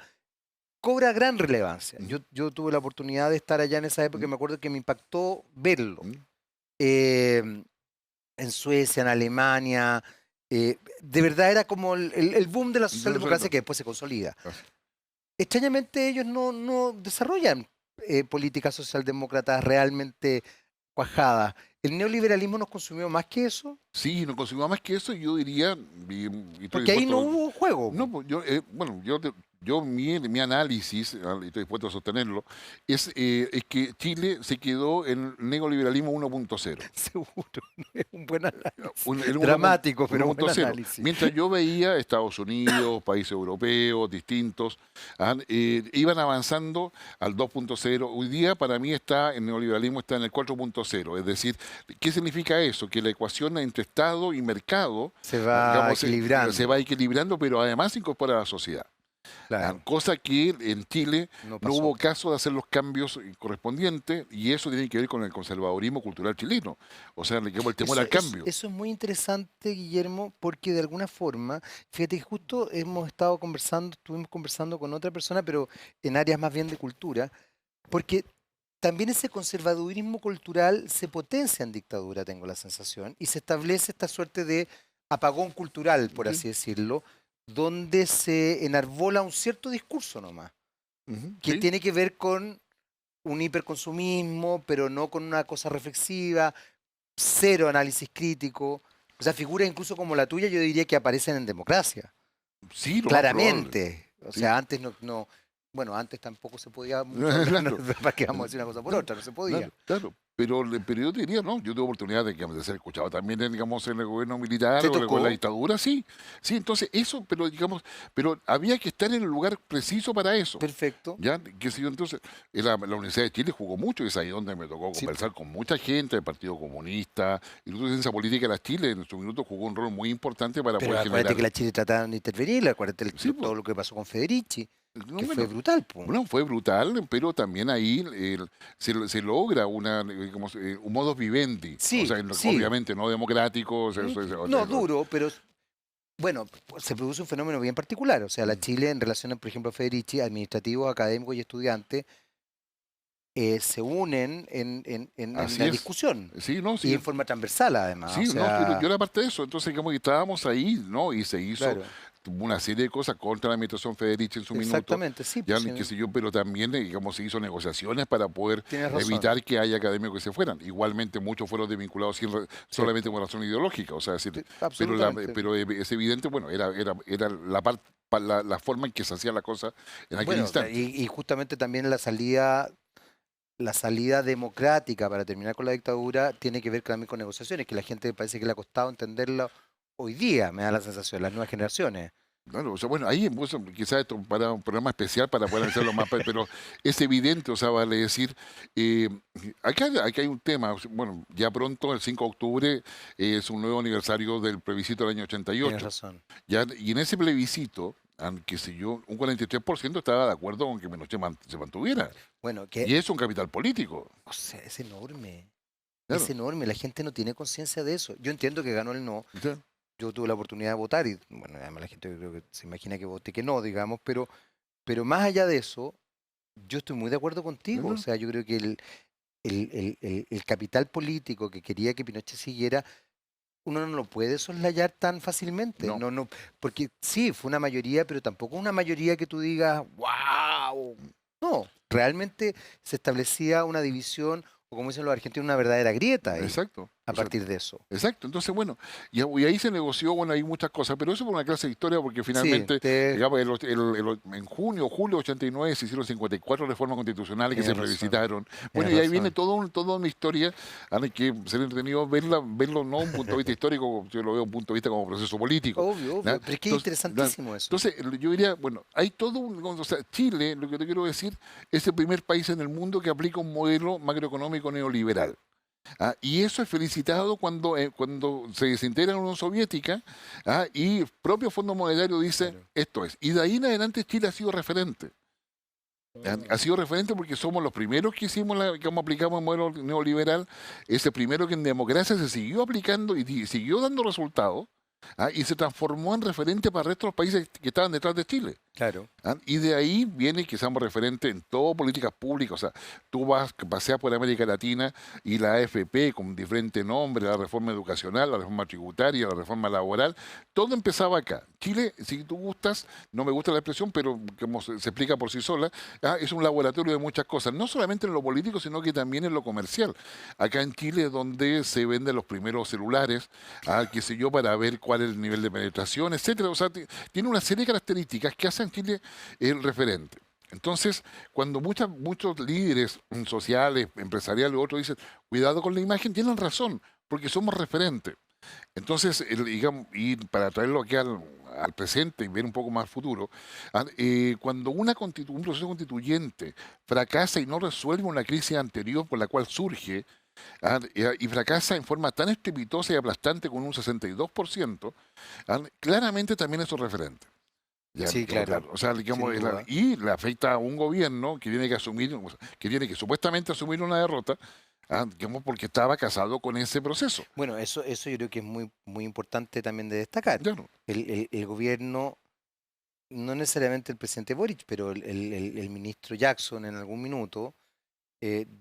cobra gran relevancia. Yo tuve la oportunidad de estar allá en esa época y me acuerdo que me impactó verlo. Eh, en Suecia, en Alemania. De verdad era como el boom de la socialdemocracia que después se consolida. Extrañamente ellos no desarrollan políticas socialdemócratas realmente cuajadas. ¿El neoliberalismo nos consumió más que eso? Sí, no consumimos más que eso, y yo diría, y estoy Porque ahí no dispuesto. hubo juego. No, Po. pues bueno, mi análisis, y estoy dispuesto a sostenerlo, es que Chile se quedó en el neoliberalismo 1.0. Seguro, es un buen análisis. El Dramático, pero buen 1.0. análisis. Mientras yo veía Estados Unidos, países europeos distintos, iban avanzando al 2.0. Hoy día para mí el neoliberalismo está en el 4.0. Es decir, ¿qué significa eso? Que la ecuación entre Estado y mercado, Se va digamos, se va equilibrando. equilibrando, pero además se incorpora a la sociedad. Claro, Cosa que en Chile no no hubo pasó. caso de hacer los cambios correspondientes, y eso tiene que ver con el conservadurismo cultural chileno. O sea, le quedó el temor al cambio. Eso es muy interesante, Guillermo, porque de alguna forma, fíjate que justo estuvimos conversando con otra persona, pero en áreas más bien de cultura, porque también ese conservadurismo cultural se potencia en dictadura, tengo la sensación, y se establece esta suerte de apagón cultural, por Sí, así decirlo, donde se enarbola un cierto discurso nomás, ujú, que sí, tiene que ver con un hiperconsumismo, pero no con una cosa reflexiva, cero análisis crítico. O sea, figuras incluso como la tuya, yo diría que aparecen en democracia, sí, lo más probable. claramente. O Sí, sea, antes bueno, antes tampoco se podía mucho hablar, ¿no? claro. ¿Para qué vamos a decir una cosa por Claro, otra? No se podía. claro, claro. pero yo te diría, no, yo tuve oportunidad de ser escuchado también, digamos, en el gobierno militar ¿Te o con la tocó? dictadura, sí. Sí, entonces eso, pero digamos, pero había que estar en el lugar preciso para eso. Perfecto. Ya, qué sé yo, entonces, la Universidad de Chile jugó mucho, y es ahí donde me tocó Sí. conversar con mucha gente del Partido Comunista, y la ciencia política de la Chile en su minuto jugó un rol muy importante para Pero poder acuérdate generar. que la Chile trataron de intervenir, acuérdate Sí, pues, todo lo que pasó con Federici, no, que fue bueno, brutal, po. bueno, fue brutal, pero también ahí se logra un modus vivendi, o Sí, sea, sí. obviamente no democrático, Mm, no, duro, pero bueno, se produce un fenómeno bien particular. O sea, la mm, Chile en relación, por ejemplo, a Federici, administrativos, académicos y estudiantes, se unen en así la es. discusión Sí, no, y sí, en forma transversal además. O sí, no, yo sea, era parte de eso, entonces digamos que estábamos ahí, ¿no? Y se hizo claro, una serie de cosas contra la administración Federici en su minuto, exactamente, sí, ya pues, sí, qué sé yo, pero también, digamos, se hizo negociaciones para poder tienes razón. evitar que haya académicos que se fueran. Igualmente muchos fueron desvinculados solamente Cierto, por razón ideológica, o sea, es decir, absolutamente. pero es evidente, bueno, era la forma en que se hacía la cosa en aquel Bueno, instante. y justamente también la salida democrática para terminar con la dictadura tiene que ver también con negociaciones, que la gente parece que le ha costado entenderlo hoy día, me da la sensación, las nuevas generaciones. Claro, o sea, bueno, ahí quizás esto para un programa especial para poder hacerlo más, pero es evidente, o sea, vale decir, eh, acá hay un tema, o sea, bueno, ya pronto, el 5 de octubre, es un nuevo aniversario del plebiscito del año Tienes 88, razón. ya, y en ese plebiscito, qué sé yo, un 43% estaba de acuerdo con que Pinochet se mantuviera, Bueno, y es un capital político, o sea, es enorme. Es claro, enorme, la gente no tiene conciencia de eso. Yo entiendo que ganó el no, ya, yo tuve la oportunidad de votar y, bueno, además la gente yo creo que se imagina que voté que no, digamos, pero más allá de eso, yo estoy muy de acuerdo contigo. O no, sea, yo creo que el capital político que quería que Pinochet siguiera, uno no lo puede soslayar tan fácilmente. no, No, no, porque sí, fue una mayoría, pero tampoco una mayoría que tú digas, wow. No, realmente se establecía una división, o como dicen los argentinos, una verdadera grieta ahí, exacto, a partir de eso. exacto, entonces bueno, y ahí se negoció, bueno, hay muchas cosas, pero eso por una clase de historia, porque Sí, finalmente, digamos, en junio, julio de 89 se hicieron 54 reformas constitucionales que se tienes razón, plebiscitaron. Bueno, tienes y ahí viene razón. toda una historia que sería entretenido verlo no un punto de vista histórico, yo lo veo un punto de vista como proceso político. Obvio, ¿Ya? obvio, pero es que es Entonces, interesantísimo eso. entonces, yo diría, bueno, hay todo o sea, Chile, lo que te quiero decir, es el primer país en el mundo que aplica un modelo macroeconómico neoliberal. Y eso es felicitado cuando se desintegra la Unión Soviética, y el propio Fondo Monetario dice Claro. esto es. Y de ahí en adelante Chile ha sido referente. Ha Mm, sido referente porque somos los primeros que hicimos, que aplicamos el modelo neoliberal, es el primero que en democracia se siguió aplicando y siguió dando resultados, y se transformó en referente para el resto de los países que estaban detrás de Chile. claro. Y de ahí viene que seamos referentes en todo políticas públicas. O sea, tú paseas por América Latina y la AFP con diferentes nombres, la reforma educacional, la reforma tributaria, la reforma laboral, todo empezaba acá. Chile, si tú gustas, no me gusta la expresión, pero como se explica por sí sola, es un laboratorio de muchas cosas, no solamente en lo político, sino que también en lo comercial. Acá en Chile es donde se venden los primeros celulares, qué sé yo, para ver cuál es el nivel de penetración, etcétera. O sea, tiene una serie de características que hacen Chile el referente. Entonces, cuando muchos líderes sociales, empresariales, otros dicen, cuidado con la imagen, tienen razón, porque somos referentes. Entonces, digamos, y para traerlo aquí al presente y ver un poco más futuro, cuando un proceso constituyente fracasa y no resuelve una crisis anterior por la cual surge, y fracasa en forma tan estrepitosa y aplastante con un 62%, claramente también es un referente. Ya, Sí, quedó claro, claro. O sea, sin digamos, duda. y le afecta a un gobierno que tiene que asumir, o sea, que tiene que supuestamente asumir una derrota, digamos, porque estaba casado con ese proceso. Bueno, eso yo creo que es muy, muy importante también de destacar. Claro, El gobierno, no necesariamente el presidente Boric, pero el ministro Jackson en algún minuto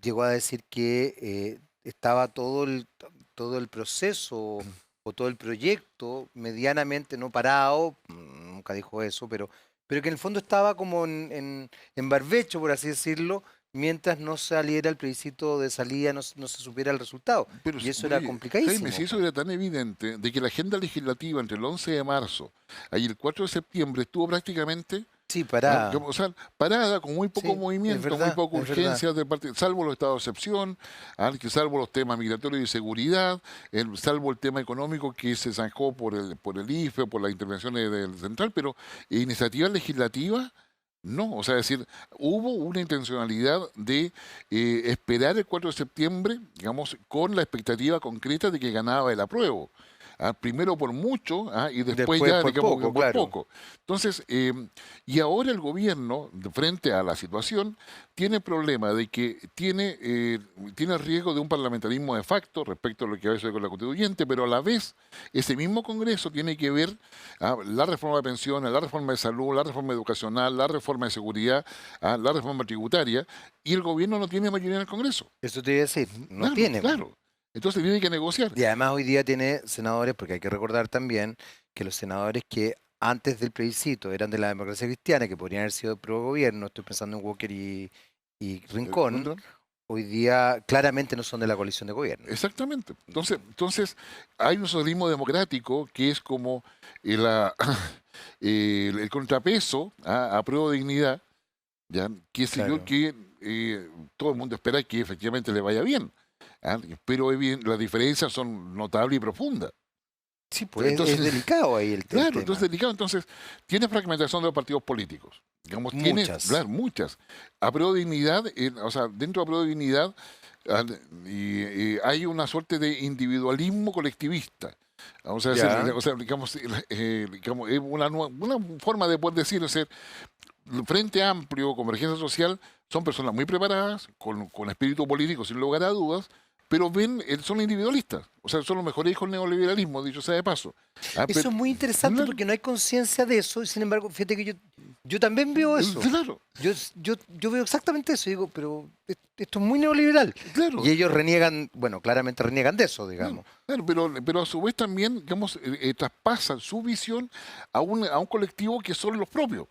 llegó a decir que estaba todo el proceso o todo el proyecto medianamente no parado, nunca dijo eso, pero que en el fondo estaba como en barbecho, por así decirlo, mientras no saliera el plebiscito de salida, no se supiera el resultado. pero Y eso era oye, Jaime, si complicadísimo, eso po. era tan evidente de que la agenda legislativa entre el 11 de marzo y el 4 de septiembre estuvo prácticamente Sí, ¿no? parada. O sea, parada, con muy poco Sí, movimiento, muy poca es verdad. urgencia, salvo los estados de excepción, que salvo los temas migratorios y seguridad, salvo el tema económico que se zanjó por el IFE, por las intervenciones del central, pero iniciativas legislativas, no. O sea, es decir, hubo una intencionalidad de esperar el 4 de septiembre, digamos, con la expectativa concreta de que ganaba el apruebo. Primero por mucho, y después Después ya, por digamos, que poco, por claro. poco. Entonces, y ahora el gobierno, frente a la situación, tiene el problema de que tiene riesgo de un parlamentarismo de facto respecto a lo que va a suceder con la constituyente, pero a la vez ese mismo Congreso tiene que ver la reforma de pensiones, la reforma de salud, la reforma educacional, la reforma de seguridad, la reforma tributaria, y el gobierno no tiene mayoría en el Congreso. Eso te iba a decir, no Claro, tiene, po. claro. Entonces tiene que negociar. Y además hoy día tiene senadores, porque hay que recordar también que los senadores que antes del plebiscito eran de la democracia cristiana, que podrían haber sido pro gobierno, estoy pensando en Walker y Rincón, ¿No? hoy día claramente no son de la coalición de gobierno. Exactamente. Entonces, hay un socialismo democrático que es como el, ah, el contrapeso a prueba de dignidad, ¿ya? Que sé yo, Claro. que todo el mundo espera que efectivamente le vaya bien. Pero las diferencias son notables y profundas. Sí, pues es Entonces, delicado ahí el claro, entonces tema. delicado. Entonces, tiene fragmentación de los partidos políticos. Digamos, tiene, Muchas. claro, muchas. A prueba de dignidad, o sea, dentro de prueba de dignidad, ah, hay una suerte de individualismo colectivista. Vamos a decir, Ya. o sea, digamos, es una forma de poder decir, o sea, el Frente Amplio, Convergencia Social, son personas muy preparadas, con espíritu político, sin lugar a dudas, pero son individualistas. O sea, son los mejores hijos del neoliberalismo, dicho sea de paso. Eso Pero, es muy interesante claro, porque no hay conciencia de eso. Y sin embargo, fíjate que yo también veo eso. claro, Yo veo exactamente eso. Y digo, pero esto es muy neoliberal. claro, Y ellos reniegan, bueno, claramente reniegan de eso, claro, digamos. claro, pero a su vez también, digamos, traspasan su visión a un colectivo que son los propios.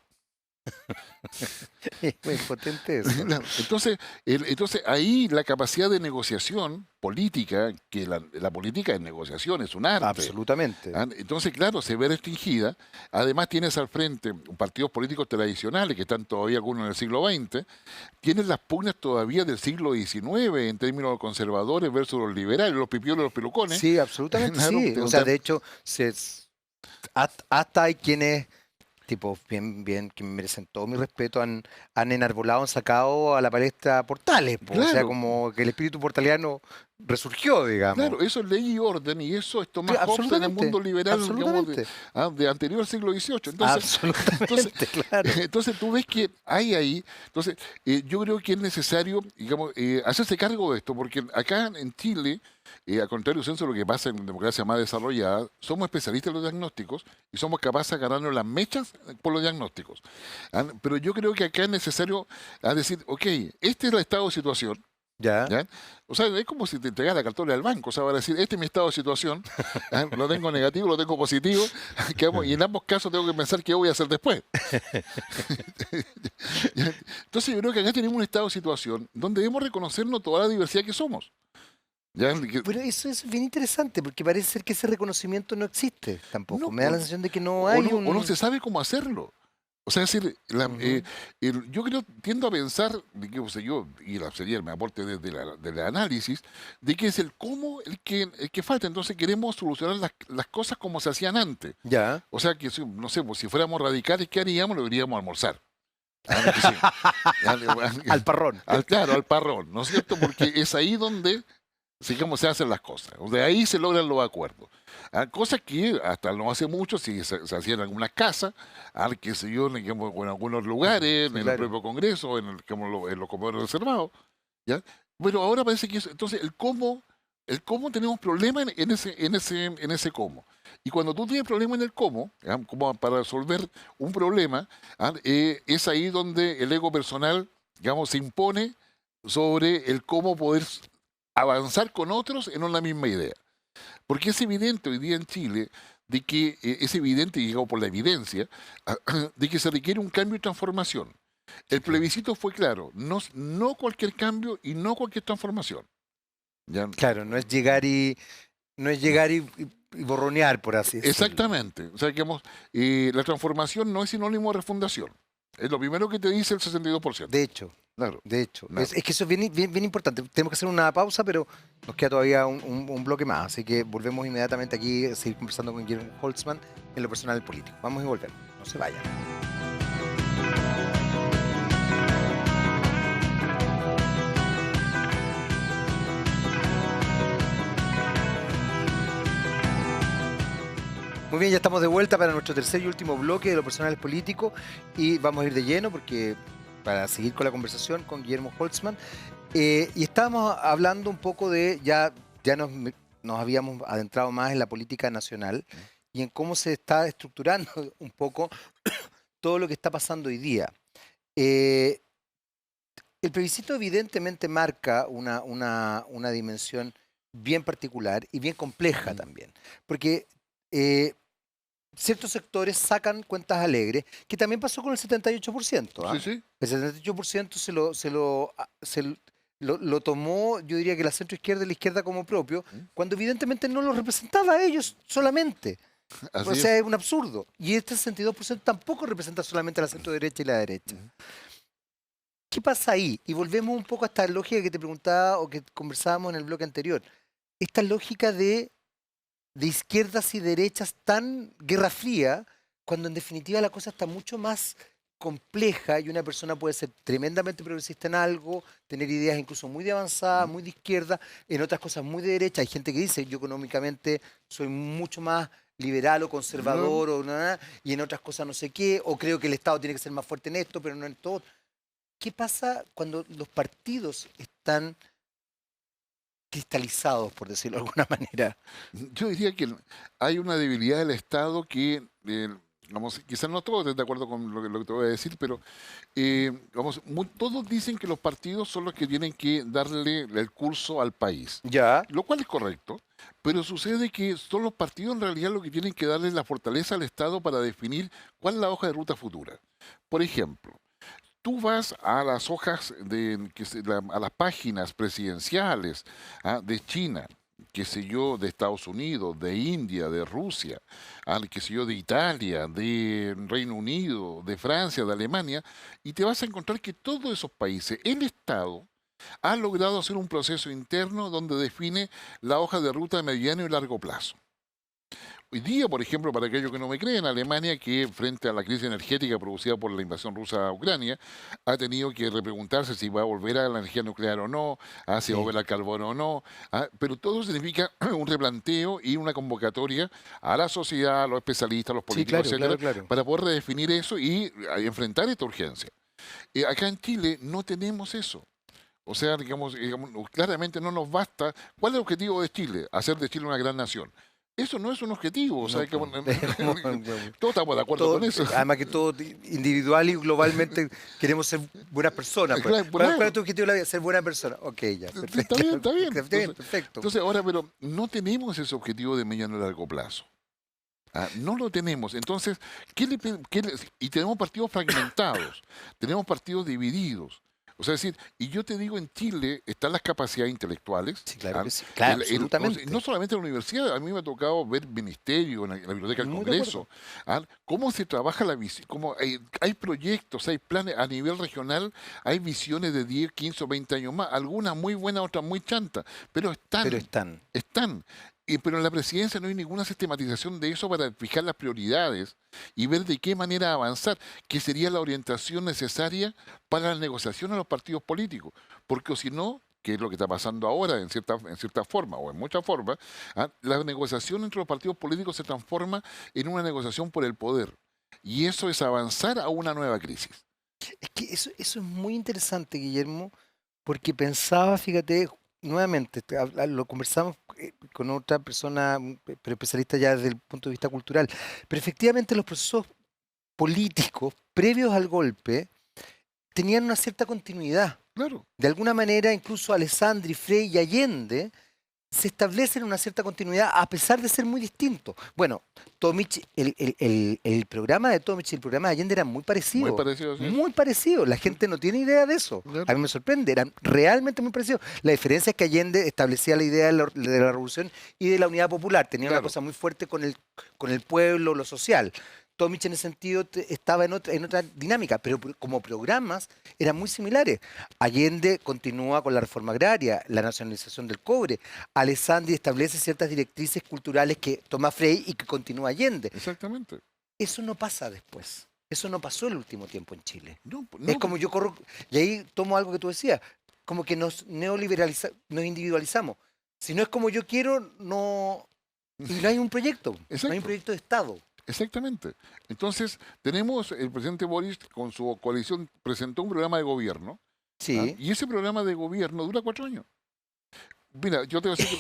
Es muy potente eso. Claro. Entonces ahí la capacidad de negociación política, que la política es negociación, es un arte. Absolutamente. Entonces, claro, se ve restringida. Además, tienes al frente partidos políticos tradicionales que están todavía algunos en el siglo XX. Tienes las pugnas todavía del siglo XIX en términos conservadores versus los liberales, los pipiolos y los pelucones. Sí, absolutamente Claro, sí. O sea, de hecho, hasta hay quienes tipos bien, que merecen todo mi respeto, han enarbolado, han sacado a la palestra Portales, po. O sea, claro, como que el espíritu portaliano resurgió, digamos. claro, eso es ley y orden, y eso es Thomas Hobbes en el Absolutamente, mundo liberal, digamos, absolutamente, de anterior al siglo XVIII. Entonces, absolutamente, claro. entonces tú ves que hay ahí, entonces yo creo que es necesario, digamos, hacerse cargo de esto, porque acá en Chile, a contrario de lo que pasa en democracias más desarrolladas, somos especialistas en los diagnósticos y somos capaces de ganarnos las mechas por los diagnósticos. Pero yo creo que acá es necesario decir, ok, este es el estado de situación. Ya. ¿Ya? O sea, es como si te entregara la cartera al banco, o sea, van a decir, este es mi estado de situación, lo tengo negativo, lo tengo positivo, y en ambos casos tengo que pensar qué voy a hacer después. ¿Ya? Entonces yo creo que acá tenemos un estado de situación donde debemos reconocernos toda la diversidad que somos. ¿Ya? Pero eso es bien interesante, porque parece ser que ese reconocimiento no existe tampoco. No, Me da la sensación de que no o hay o no un... se sabe cómo hacerlo. O sea, es decir, Ujú. yo creo, tiendo a pensar, de que, o sea, yo, y sería mi aporte desde del análisis, de que es el cómo el que falta. Entonces queremos solucionar las cosas como se hacían antes. Ya. O sea, que no sé, pues, si fuéramos radicales, ¿qué haríamos? Lo iríamos a almorzar. Que sí. Al parrón. Claro, al parrón, ¿no es cierto? Porque es ahí donde, digamos, se hacen las cosas. De ahí se logran los acuerdos. Cosas que hasta no hace mucho sí se hacían en algunas casas, qué sé yo, digamos, en algunos lugares, en Sí, el claro. propio Congreso, en los comedores reservados. ¿Ya? Pero ahora parece que entonces el cómo tenemos problemas en ese cómo. Y cuando tú tienes problemas en el cómo, ¿ya? Como para resolver un problema, es ahí donde el ego personal, digamos, se impone sobre el cómo poder avanzar con otros en una misma idea. Porque es evidente hoy día en Chile de que es evidente, y digamos por la evidencia, de que se requiere un cambio y transformación. El Sí. plebiscito fue claro, no cualquier cambio y no cualquier transformación. ¿Ya? Claro, no es llegar y borronear, por así decirlo. Exactamente. O sea, digamos, la transformación no es sinónimo de refundación. Es lo primero que te dice el 62%. De hecho, Claro. de hecho. Claro. Es que eso es bien importante. Tenemos que hacer una pausa, pero nos queda todavía un bloque más. Así que volvemos inmediatamente aquí a seguir conversando con Guillermo Holtzman en lo personal político. Vamos y volvemos. No se vayan. Muy bien, ya estamos de vuelta para nuestro tercer y último bloque de lo personal político y vamos a ir de lleno porque para seguir con la conversación con Guillermo Holtzman. Y estábamos hablando un poco de, ya nos habíamos adentrado más en la política nacional y en cómo se está estructurando un poco todo lo que está pasando hoy día. El plebiscito evidentemente marca una dimensión bien particular y bien compleja también, porque ciertos sectores sacan cuentas alegres, que también pasó con el 78%. ¿Ah? Sí, sí. El 78% lo tomó, yo diría que la centroizquierda y la izquierda como propio, cuando evidentemente no lo representaba a ellos solamente. Así O sea, es. es un absurdo. Y este 62% tampoco representa solamente a la centro-derecha y la derecha. ¿Qué pasa ahí? Y volvemos un poco a esta lógica que te preguntaba o que conversábamos en el bloque anterior. Esta lógica de izquierdas y derechas tan guerra fría, cuando en definitiva la cosa está mucho más compleja y una persona puede ser tremendamente progresista en algo, tener ideas incluso muy de avanzada, muy de izquierda, en otras cosas muy de derecha. Hay gente que dice, yo económicamente soy mucho más liberal o conservador, o nada, y en otras cosas no sé qué, o creo que el Estado tiene que ser más fuerte en esto, pero no en todo. ¿Qué pasa cuando los partidos están cristalizados, por decirlo de alguna manera? Yo diría que hay una debilidad del Estado que, vamos, quizás no todos estén de acuerdo con lo que te voy a decir, pero vamos, todos dicen que los partidos son los que tienen que darle el curso al país, Ya. lo cual es correcto, pero sucede que son los partidos en realidad los que tienen que darle la fortaleza al Estado para definir cuál es la hoja de ruta futura. Por ejemplo, tú vas a las hojas, a las páginas presidenciales de China, qué sé yo, de Estados Unidos, de India, de Rusia, qué sé yo, de Italia, de Reino Unido, de Francia, de Alemania, y te vas a encontrar que todos esos países, el Estado, ha logrado hacer un proceso interno donde define la hoja de ruta de mediano y largo plazo. Hoy día, por ejemplo, para aquellos que no me creen, Alemania, que frente a la crisis energética producida por la invasión rusa a Ucrania, ha tenido que repreguntarse si va a volver a la energía nuclear o no, si va a volver al carbón o no. Pero todo significa un replanteo y una convocatoria a la sociedad, a los especialistas, a los Sí, políticos, claro, etcétera, claro. para poder redefinir eso y enfrentar esta urgencia. Acá en Chile no tenemos eso. O sea, digamos, claramente no nos basta. ¿Cuál es el objetivo de Chile? Hacer de Chile una gran nación. Eso no es un objetivo, o sea, No, todos estamos de acuerdo con eso. además que todo individual y globalmente queremos ser buenas personas. Pues. Claro, ¿Cuál es tu objetivo de la vida? Ser buena persona. Ok, ya, perfecto. Está bien, está bien. Está bien, perfecto. Entonces, ahora, pero no tenemos ese objetivo de mediano y largo plazo. No lo tenemos. Entonces, y tenemos partidos fragmentados, tenemos partidos divididos. O sea, es decir, y yo te digo, en Chile están las capacidades intelectuales. Sí, claro que sí. Claro, absolutamente. No solamente en la universidad, a mí me ha tocado ver ministerio, en la Biblioteca del Muy de Congreso, cómo se trabaja la visión, cómo hay proyectos, hay planes a nivel regional, hay visiones de 10, 15 o 20 años más, algunas muy buenas, otras muy chantas, pero están. Pero están. Están. Pero en la presidencia no hay ninguna sistematización de eso para fijar las prioridades y ver de qué manera avanzar, que sería la orientación necesaria para la negociación a los partidos políticos. Porque si no, que es lo que está pasando ahora en cierta forma o en muchas formas, la negociación entre los partidos políticos se transforma en una negociación por el poder. Y eso es avanzar a una nueva crisis. Es que eso es muy interesante, Guillermo, porque pensaba, fíjate, nuevamente, lo conversamos con otra persona, pero especialista ya desde el punto de vista cultural, pero efectivamente los procesos políticos previos al golpe tenían una cierta continuidad. Claro. De alguna manera, incluso Alessandri, Frei y Allende se establecen una cierta continuidad a pesar de ser muy distintos. Bueno, Tomic, el programa de Tomic y el programa de Allende eran muy parecidos. Muy parecido, sí. Muy parecidos. La gente no tiene idea de eso. Claro. A mí me sorprende. Eran realmente muy parecidos. La diferencia es que Allende establecía la idea de la revolución y de la unidad popular. Tenía una cosa muy fuerte con el pueblo, lo social. Tomich en ese sentido estaba en otra dinámica, pero como programas eran muy similares. Allende continúa con la reforma agraria, la nacionalización del cobre. Alessandri establece ciertas directrices culturales que toma Frei y que continúa Allende. Exactamente. Eso no pasa después. Eso no pasó el último tiempo en Chile. No, Es como yo corro, y ahí tomo algo que tú decías, como que nos nos individualizamos. Si no es como yo quiero, no... Y no hay un proyecto, no hay Exacto. un proyecto de Estado. Exactamente. Entonces, tenemos el presidente Boris con su coalición presentó un programa de gobierno. Sí. Y ese programa de gobierno dura 4 años. Mira, yo te voy a decir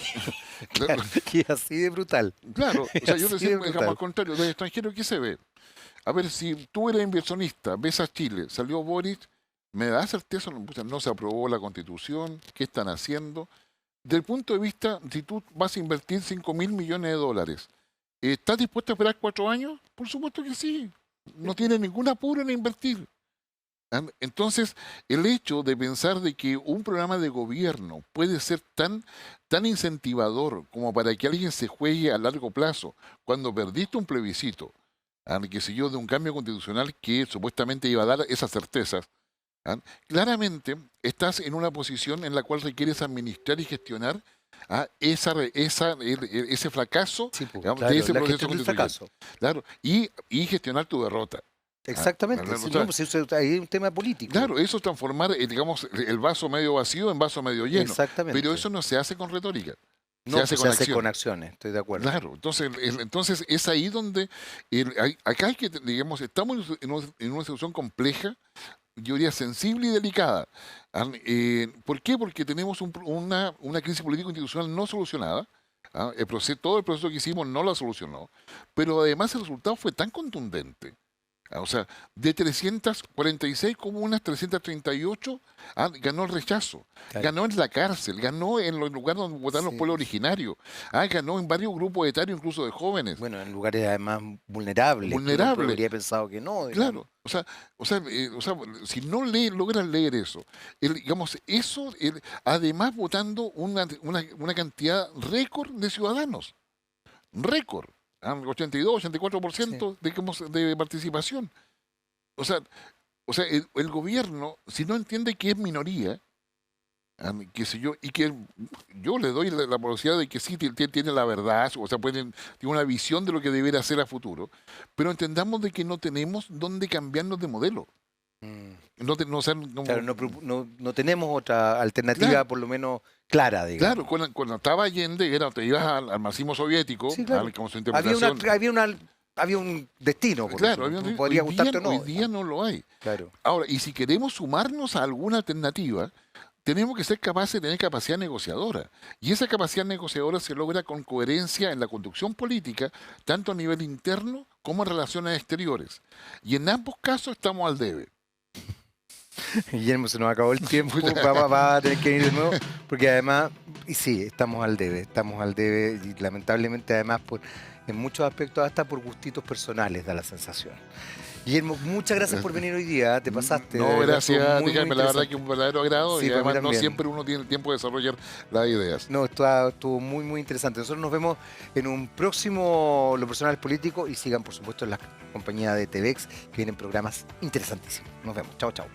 que... Claro, que así de brutal. Claro, o sea, yo te Así de decía, brutal. al contrario, del extranjero, ¿qué se ve? A ver, si tú eres inversionista, ves a Chile, salió Boris, me da certeza, no se aprobó la Constitución, ¿qué están haciendo? Del punto de vista, si tú vas a invertir 5.000 millones de dólares, ¿estás dispuesto a esperar 4 años? Por supuesto que sí. No tiene ningún apuro en invertir. Entonces, el hecho de pensar de que un programa de gobierno puede ser tan incentivador como para que alguien se juegue a largo plazo, cuando perdiste un plebiscito, qué sé yo, de un cambio constitucional que supuestamente iba a dar esas certezas, claramente estás en una posición en la cual requieres administrar y gestionar ese fracaso, Sí, pues, digamos, claro, de ese la proceso gestión del constitucional. fracaso. Claro, y gestionar tu derrota. Exactamente. Claro, Sí, o sea, no, pues eso hay un tema político. claro, eso es transformar, digamos, el vaso medio vacío en vaso medio lleno. Exactamente. Pero eso no se hace con retórica. No, se hace pues con se hace acción. con acciones, estoy de acuerdo. Claro, entonces es ahí donde acá hay que, digamos, estamos en una situación compleja, yo diría sensible y delicada. ¿Por qué? Porque tenemos una crisis político institucional no solucionada. Todo el proceso que hicimos no la solucionó, pero además el resultado fue tan contundente. O sea, de 346 comunas, 338 ganó el rechazo. Claro. Ganó en la cárcel, ganó en los lugares donde votaron los Sí. pueblos originarios. Ganó en varios grupos etarios, incluso de jóvenes. Bueno, en lugares además vulnerables. que uno Vulnerables. habría pensado que no. digamos. Claro, o sea, si no logras leer eso, digamos, eso, además votando una cantidad récord de ciudadanos, récord, 82, 84% de participación. O sea, el gobierno, si no entiende que es minoría, qué sé yo, y que yo le doy la posibilidad de que sí tiene la verdad, o sea, tiene una visión de lo que debería hacer a futuro, pero entendamos de que no tenemos dónde cambiarnos de modelo. Mm. Claro, No tenemos otra alternativa, Claro. por lo menos clara, digamos. cuando estaba Allende, te ibas al marxismo soviético, Sí, claro. como su Había, interpretación. había un destino, por Claro, eso. Podría gustarte o no. hoy día no lo hay. Claro. Ahora, y si queremos sumarnos a alguna alternativa, tenemos que ser capaces de tener capacidad negociadora. Y esa capacidad negociadora se logra con coherencia en la conducción política, tanto a nivel interno como en relaciones exteriores. Y en ambos casos estamos al debe. Guillermo, se nos acabó el tiempo, va a tener que ir de nuevo, porque además, y sí, estamos al debe, y lamentablemente además en muchos aspectos hasta por gustitos personales da la sensación. Guillermo, muchas gracias por venir hoy día, te pasaste. No, de verdad, gracias, estuvo muy, Jaime, muy la verdad interesante. que un verdadero agrado Sí, y para mí además no también. siempre uno tiene el tiempo de desarrollar las ideas. No, estuvo muy, muy interesante. Nosotros nos vemos en un próximo Lo Personal Político y sigan, por supuesto, en la compañía de TVX, que vienen programas interesantísimos. Nos vemos. Chao, chao.